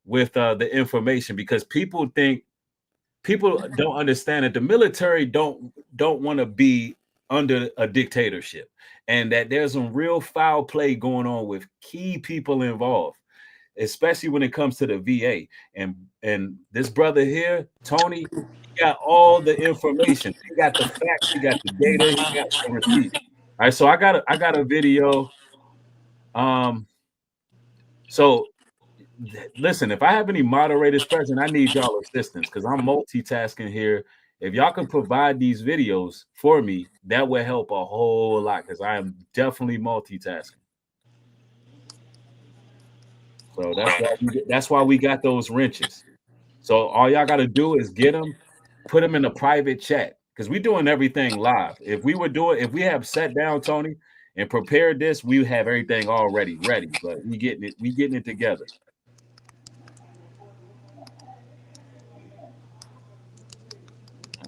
with the information, because people don't understand that the military don't want to be under a dictatorship, and that there's some real foul play going on with key people involved, especially when it comes to the VA. And this brother here, Tony, he got all the information. He got the facts, he got the data, he got the receipts. All right, so I got a video. So listen, if I have any moderators present, I need y'all assistance, because I'm multitasking here. If y'all can provide these videos for me, that would help a whole lot, because I am definitely multitasking. So that's why we got those wrenches. So all y'all got to do is get them, put them in a private chat, because we're doing everything live. If we have sat down, Tony, and prepared this, we have everything already ready, but we getting it together.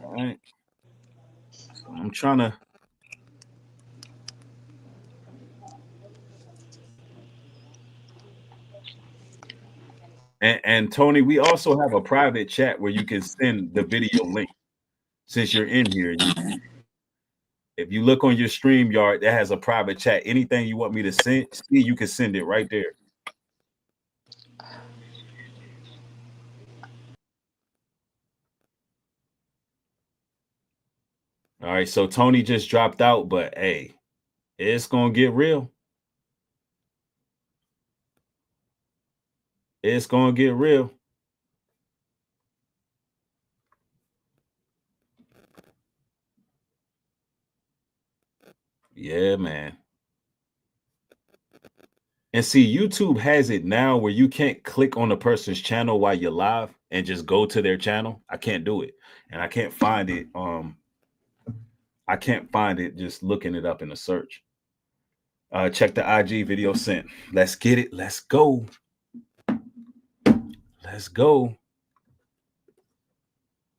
All right. So I'm trying to. And Tony, we also have a private chat where you can send the video link. Since you're in here, if you look on your StreamYard, that has a private chat. Anything you want me to see, you can send it right there. All right, so Tony just dropped out, but hey, it's gonna get real. It's gonna get real. Yeah, man. And see, YouTube has it now where you can't click on a person's channel while you're live and just go to their channel. I can't do it. And I can't find it. I can't find it just looking it up in the search. Check the IG video sent. Let's get it. Let's go. Let's go.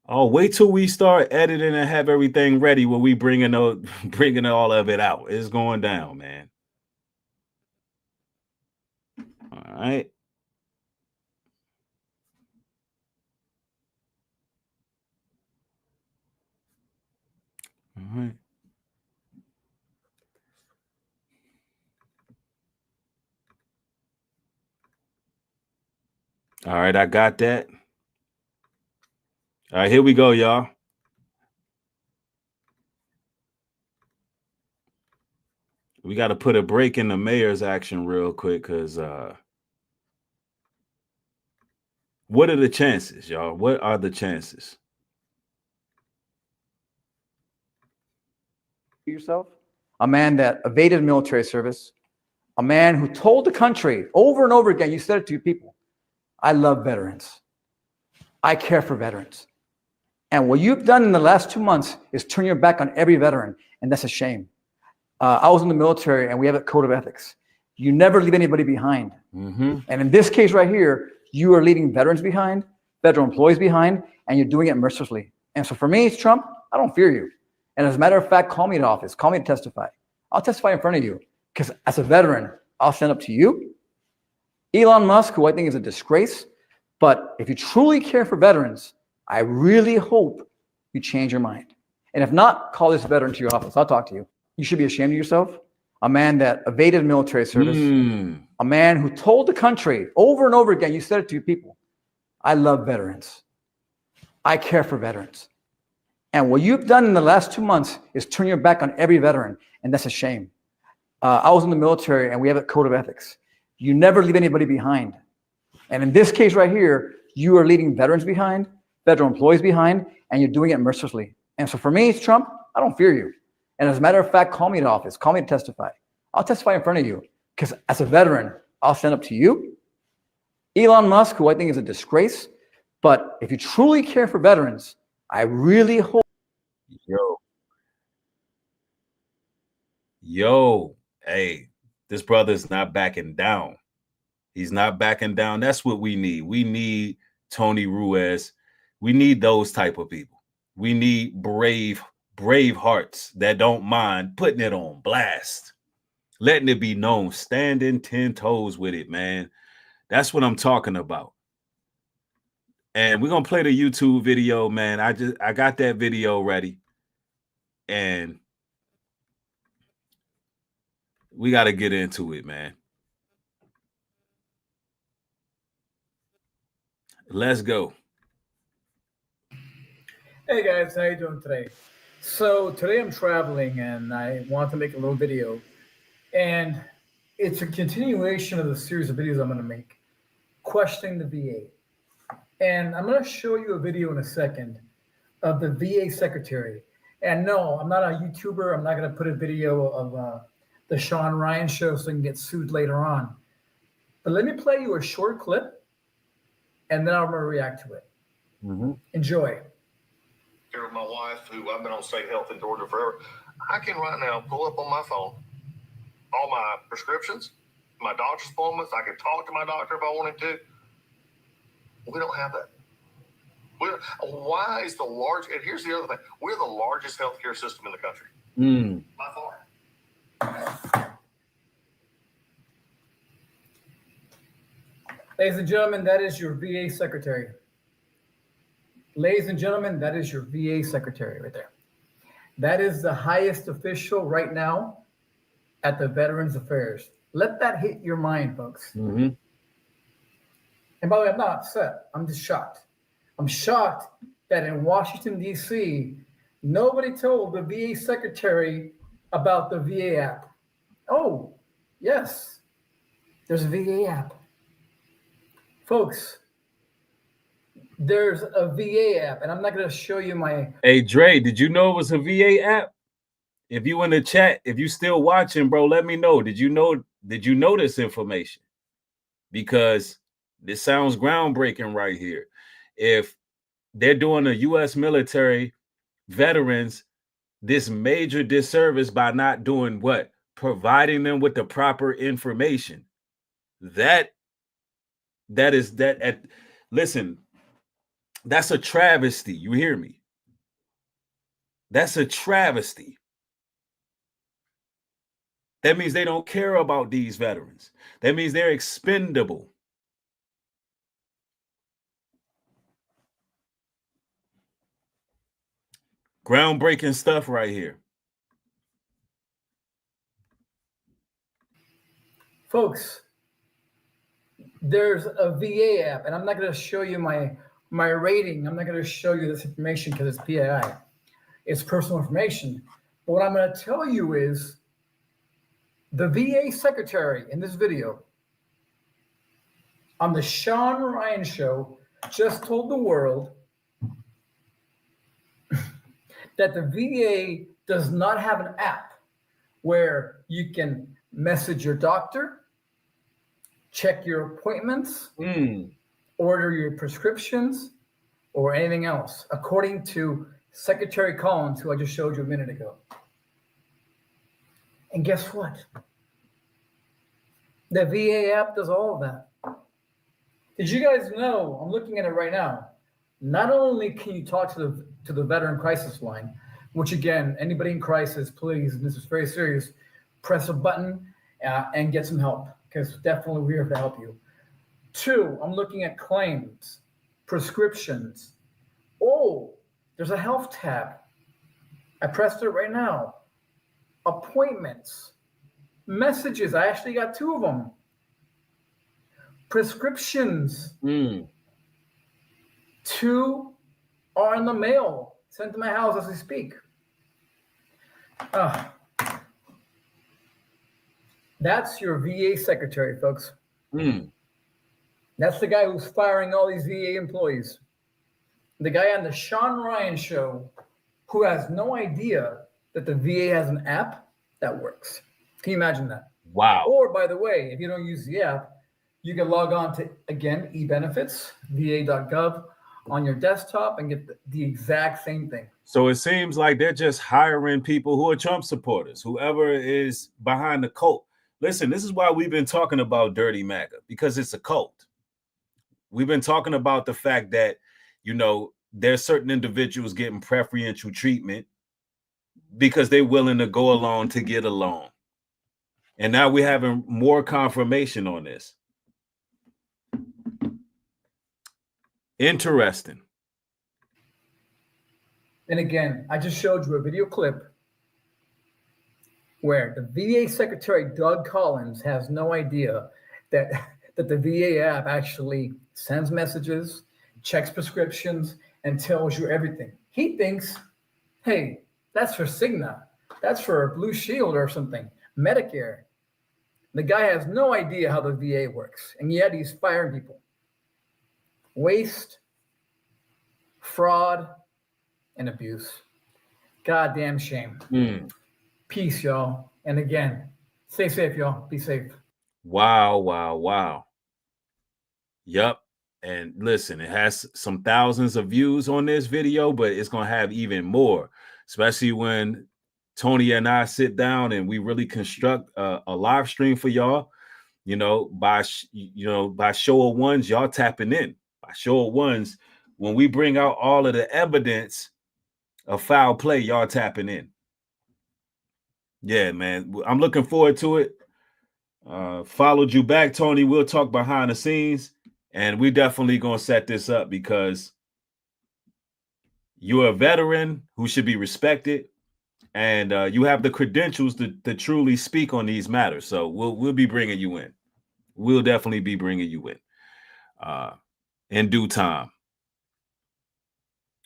Oh, wait till we start editing and have everything ready when we bringing all of it out. It's going down, man. All right. All right. All right, I got that. All right, here we go, y'all. We got to put a break in the mayor's action real quick because what are the chances, y'all? What are the chances? Yourself, a man that evaded military service, a man who told the country over and over again, you said it to your people, I love veterans. I care for veterans. And what you've done in the last 2 months is turn your back on every veteran, and that's a shame. I was in the military, and we have a code of ethics. You never leave anybody behind. Mm-hmm. And in this case right here, you are leaving veterans behind, federal employees behind, and you're doing it mercilessly. And so for me, Trump, I don't fear you. And as a matter of fact, call me to office. Call me to testify. I'll testify in front of you because as a veteran, I'll stand up to you. Elon Musk, who I think is a disgrace. But if you truly care for veterans, I really hope you change your mind. And if not, call this veteran to your office. I'll talk to you. You should be ashamed of yourself. A man that evaded military service, a man who told the country over and over again, you said it to your people, I love veterans. I care for veterans. And what you've done in the last 2 months is turn your back on every veteran, and that's a shame. I was in the military, and we have a code of ethics. You never leave anybody behind. And in this case right here, you are leaving veterans behind, federal employees behind, and you're doing it mercilessly. And so for me, Trump, I don't fear you. And as a matter of fact, call me to office. Call me to testify. I'll testify in front of you because as a veteran, I'll stand up to you. Elon Musk, who I think is a disgrace. But if you truly care for veterans, I really hope. Yo, hey, this brother's not backing down. He's not backing down. That's what we need. We need Tony Ruiz. We need those type of people. We need brave hearts that don't mind putting it on blast, letting it be known, standing 10 toes with it, man. That's what I'm talking about. And we're going to play the YouTube video, man. I got that video ready. And we got to get into it, man. Let's go. Hey guys, how you doing today? So today I'm traveling and I want to make a little video. And it's a continuation of the series of videos I'm going to make, questioning the VA. And I'm going to show you a video in a second of the VA secretary. And no, I'm not a YouTuber. I'm not going to put a video of the Sean Ryan show so I can get sued later on. But let me play you a short clip and then I'm going to react to it. Mm-hmm. Enjoy. Here with my wife, who I've been on state health in Georgia forever. I can right now pull up on my phone all my prescriptions, my doctor's appointments. I can talk to my doctor if I wanted to. We don't have that. Why is the large? And here's the other thing: we're the largest healthcare system in the country by far. Ladies and gentlemen, that is your VA secretary. Ladies and gentlemen, that is your VA secretary right there. That is the highest official right now at the Veterans Affairs. Let that hit your mind, folks. Mm-hmm. And by the way, I'm not upset. I'm just shocked. I'm shocked that in Washington, D.C., Nobody told the VA secretary about the VA app. Oh, yes, there's a VA app. Folks, there's a VA app, and I'm not going to show you my. Hey, Dre, did you know it was a VA app? If you in the chat, if you still watching, bro, let me know. Did you know this information? Because this sounds groundbreaking right here. If they're doing the U.S. military veterans this major disservice by not doing what? Providing them with the proper information. Listen, that's a travesty. You hear me? That's a travesty. That means they don't care about these veterans. That means they're expendable. Groundbreaking stuff right here. Folks, there's a VA app, and I'm not going to show you my rating. I'm not going to show you this information because it's PII. It's personal information. But what I'm going to tell you is the VA secretary in this video on the Sean Ryan show just told the world that the VA does not have an app where you can message your doctor, check your appointments, order your prescriptions, or anything else, according to Secretary Collins, who I just showed you a minute ago. And guess what? The VA app does all of that. Did you guys know, I'm looking at it right now, not only can you talk to the veteran crisis line, which again, anybody in crisis, please, and this is very serious, press a button and get some help, because definitely we're here to help you. 2, I'm looking at claims, prescriptions. Oh, there's a health tab. I pressed it right now. Appointments, messages. I actually got 2 of them. Prescriptions. 2 are in the mail, sent to my house as we speak. That's your VA secretary, folks. That's the guy who's firing all these VA employees. The guy on the Sean Ryan show who has no idea that the VA has an app that works. Can you imagine that? Wow. Or, by the way, if you don't use the app, you can log on to, again, eBenefits, va.gov on your desktop and get the exact same thing. So it seems like they're just hiring people who are Trump supporters, whoever is behind the cult. Listen, this is why we've been talking about Dirty MAGA, because it's a cult. We've been talking about the fact that, you know, there's certain individuals getting preferential treatment because they're willing to go along to get along. And now we're having more confirmation on this. Interesting. And again, I just showed you a video clip where the VA Secretary, Doug Collins, has no idea that the VA app actually sends messages, checks prescriptions, and tells you everything. He thinks, hey, that's for Cigna. That's for Blue Shield or something, Medicare. The guy has no idea how the VA works, and yet he's firing people. Waste, fraud, and abuse. Goddamn shame. Peace, y'all. And again, stay safe, y'all. Be safe. Wow, wow, wow. Yep. And listen, it has some thousands of views on this video, but it's going to have even more, especially when Tony and I sit down and we really construct a live stream for y'all. You know, by show of ones, y'all tapping in. By show of ones, when we bring out all of the evidence of foul play, y'all tapping in. Yeah, man. I'm looking forward to it. Followed you back, Tony. We'll talk behind the scenes, and we definitely gonna set this up because you're a veteran who should be respected, and you have the credentials to truly speak on these matters. So we'll be bringing you in. We'll definitely be bringing you in due time.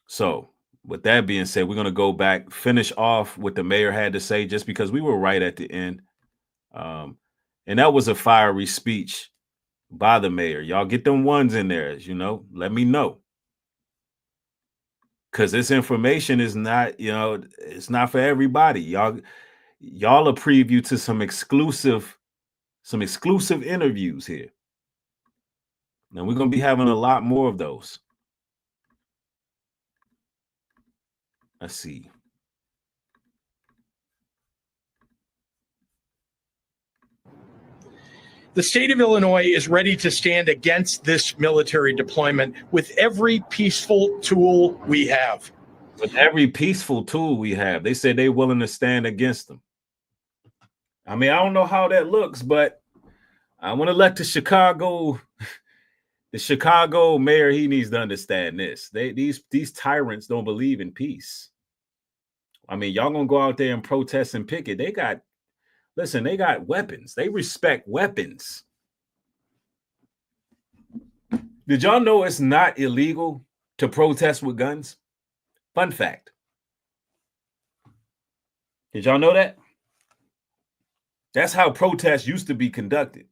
So with that being said, we're going to go back, finish off what the mayor had to say, just because we were right at the end. And that was a fiery speech by the mayor. Y'all get them ones in there, let me know. Because this information is not, it's not for everybody. Y'all a preview to some exclusive interviews here. Now we're going to be having a lot more of those. Let's see. The state of Illinois is ready to stand against this military deployment with every peaceful tool we have. With every peaceful tool we have. They said they're willing to stand against them. I mean, I don't know how that looks, but I want to let the Chicago mayor, he needs to understand this. These tyrants don't believe in peace. I mean, y'all gonna go out there and protest and picket. They got weapons. They respect weapons. Did y'all know it's not illegal to protest with guns? Fun fact. Did y'all know that? That's how protests used to be conducted.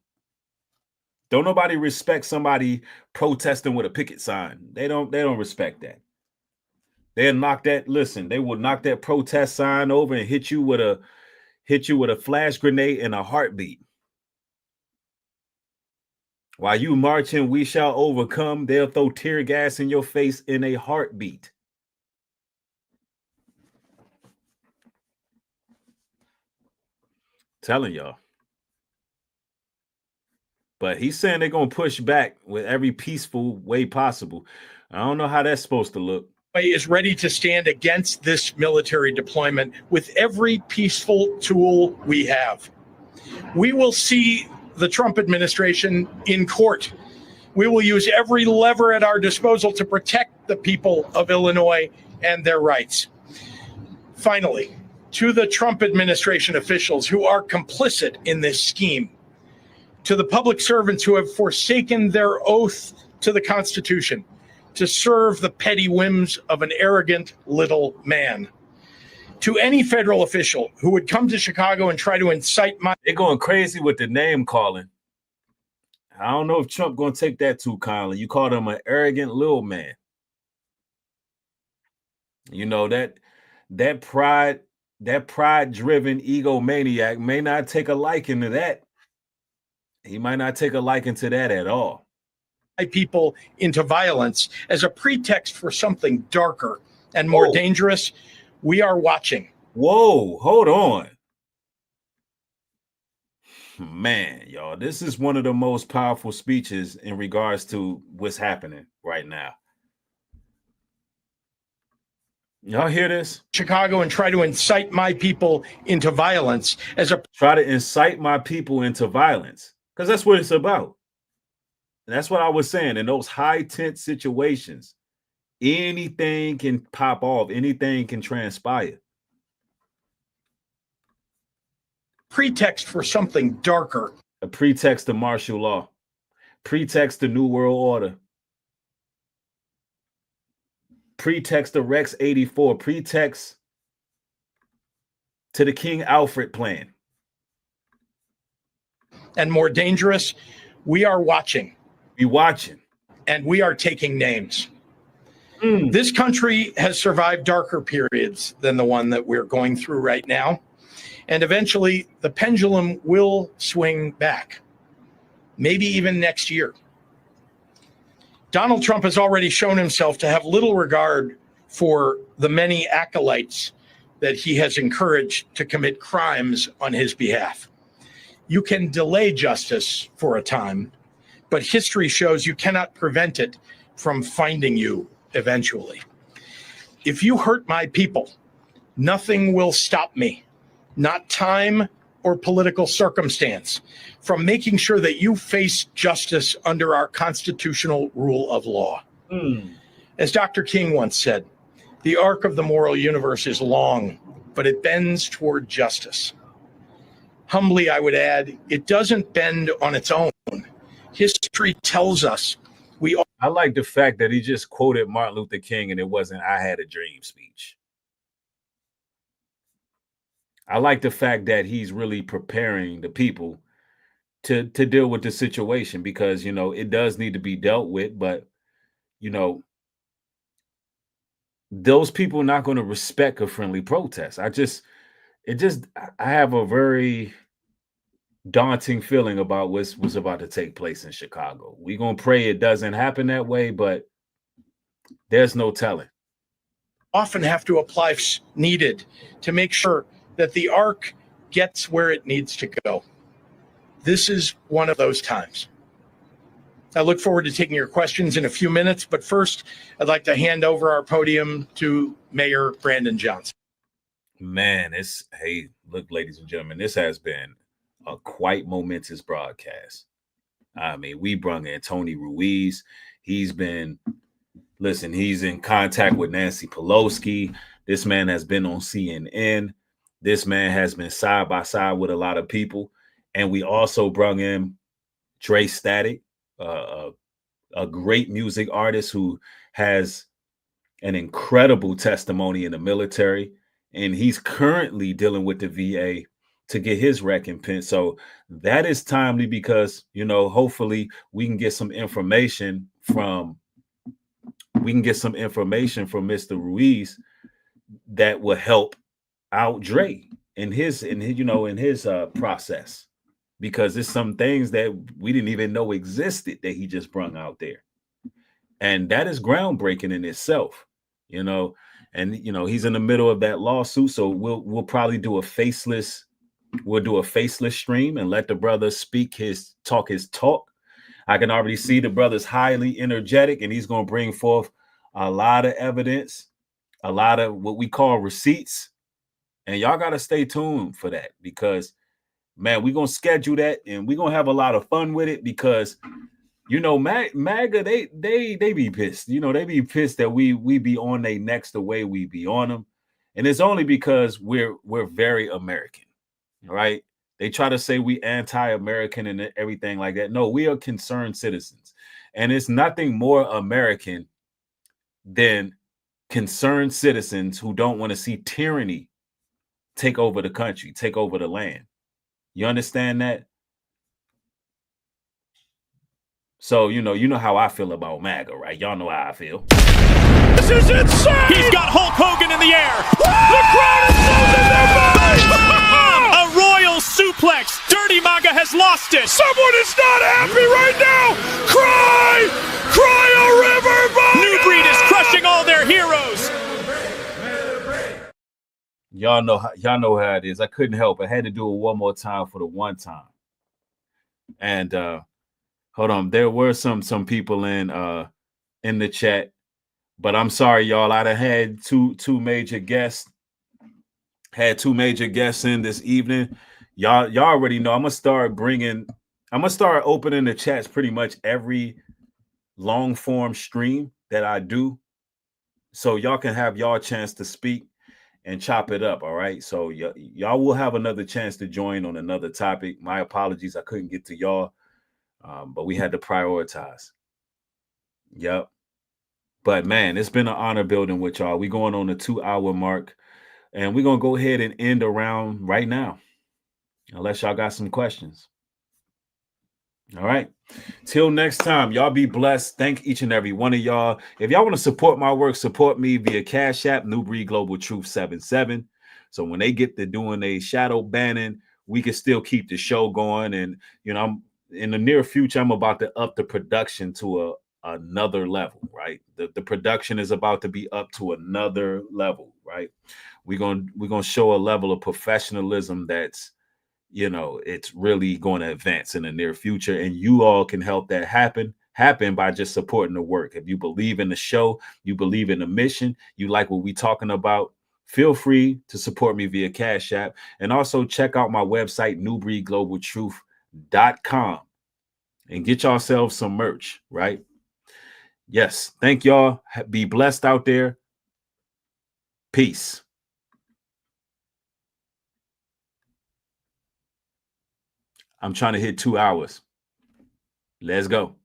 Don't nobody respect somebody protesting with a picket sign. They don't respect that. They'll knock that. Listen, they will knock that protest sign over and hit you with a flash grenade in a heartbeat. While you marching, we shall overcome. They'll throw tear gas in your face in a heartbeat. Telling y'all. But he's saying they're going to push back with every peaceful way possible. I don't know how that's supposed to look. Is ready to stand against this military deployment with every peaceful tool we have. We will see the Trump administration in court. We will use every lever at our disposal to protect the people of Illinois and their rights. Finally, to the Trump administration officials who are complicit in this scheme, to the public servants who have forsaken their oath to the Constitution to serve the petty whims of an arrogant little man, to any federal official who would come to Chicago and try to incite They're going crazy with the name calling. I don't know if Trump going to take that too kindly. You called him an arrogant little man. You know, that pride-driven egomaniac may not take a liking to that. He might not take a liking to that at all. People into violence as a pretext for something darker and more dangerous. We are watching. Whoa, hold on. Man, y'all, this is one of the most powerful speeches in regards to what's happening right now. Y'all hear this? Chicago and try to incite my people into violence try to incite my people into violence, because that's what it's about. And that's what I was saying. In those high tense situations, anything can pop off, anything can transpire. Pretext for something darker. A pretext to martial law. Pretext to New World Order. Pretext to Rex 84. Pretext to the King Alfred plan. And more dangerous, we are watching. Be watching. And we are taking names. This country has survived darker periods than the one that we're going through right now. And eventually the pendulum will swing back. Maybe even next year. Donald Trump has already shown himself to have little regard for the many acolytes that he has encouraged to commit crimes on his behalf. You can delay justice for a time, but history shows you cannot prevent it from finding you eventually. If you hurt my people, nothing will stop me, not time or political circumstance, from making sure that you face justice under our constitutional rule of law. As Dr. King once said, the arc of the moral universe is long, but it bends toward justice. Humbly, I would add, it doesn't bend on its own. History tells us I like the fact that he just quoted Martin Luther King and it wasn't "I had a dream" speech. I like the fact that he's really preparing the people to deal with the situation, because it does need to be dealt with, but you know those people are not going to respect a friendly protest. I have a very daunting feeling about what's about to take place in Chicago. We're gonna pray it doesn't happen that way, but there's no telling. Often have to apply needed to make sure that the arc gets where it needs to go. This is one of those times. I look forward to taking your questions in a few minutes, but first, I'd like to hand over our podium to Mayor Brandon Johnson. Man, hey, look, ladies and gentlemen, this has been a quite momentous broadcast. I mean, we brung in Tony Ruiz. He's in contact with Nancy Pelosi. This man has been on CNN. This man has been side by side with a lot of people. And we also brung in Dre Static, a great music artist who has an incredible testimony in the military. And he's currently dealing with the VA to get his recompense. So that is timely because, hopefully we can get some information from Mr. Ruiz that will help out Dre in his process, because there's some things that we didn't even know existed that he just brung out there. And that is groundbreaking in itself, and he's in the middle of that lawsuit. So we'll probably do a faceless stream and let the brother speak his talk. I can already see the brother's highly energetic, and he's going to bring forth a lot of evidence, a lot of what we call receipts. And y'all got to stay tuned for that, because, man, we're going to schedule that and we're going to have a lot of fun with it, because, MAGA, they be pissed. They be pissed that we be on their necks the way we be on them. And it's only because we're very American, right? They try to say we anti-American and everything like that. No, we are concerned citizens. And it's nothing more American than concerned citizens who don't want to see tyranny take over the country, take over the land. You understand that? So, you know how I feel about MAGA, right? Y'all know how I feel. This is insane! He's got Hulk Hogan in the air. The crowd is losing their minds! A royal suplex. Dirty MAGA has lost it. Someone is not happy right now. Cry! Cry a river, MAGA! New Breed is crushing all their heroes. Y'all know how it is. I couldn't help. I had to do it one more time for the one time. And hold on, there were some people in the chat, but I'm sorry, y'all. I'd have had two major guests. Had two major guests in this evening. Y'all already know. I'm gonna start opening the chats pretty much every long form stream that I do, so y'all can have y'all chance to speak and chop it up. All right. So y'all will have another chance to join on another topic. My apologies, I couldn't get to y'all. But we had to prioritize. Yep. But man, it's been an honor building with y'all. We're going on the 2-hour mark, and we're going to go ahead and end around right now, unless y'all got some questions. All right. Till next time, y'all be blessed. Thank each and every one of y'all. If y'all want to support my work, support me via Cash App, New Breed Global Truth 77. So when they get to doing a shadow banning, we can still keep the show going. And, in the near future, I'm about to up the production to another level, right? The production is about to be up to another level, right? We're gonna show a level of professionalism that's, it's really going to advance in the near future, and you all can help that happen by just supporting the work. If you believe in the show, you believe in the mission, you like what we're talking about, feel free to support me via Cash App, and also check out my website, newbreedglobaltruth.com, and get yourselves some merch, right? Yes. Thank y'all. Be blessed out there. Peace. I'm trying to hit 2 hours. Let's go.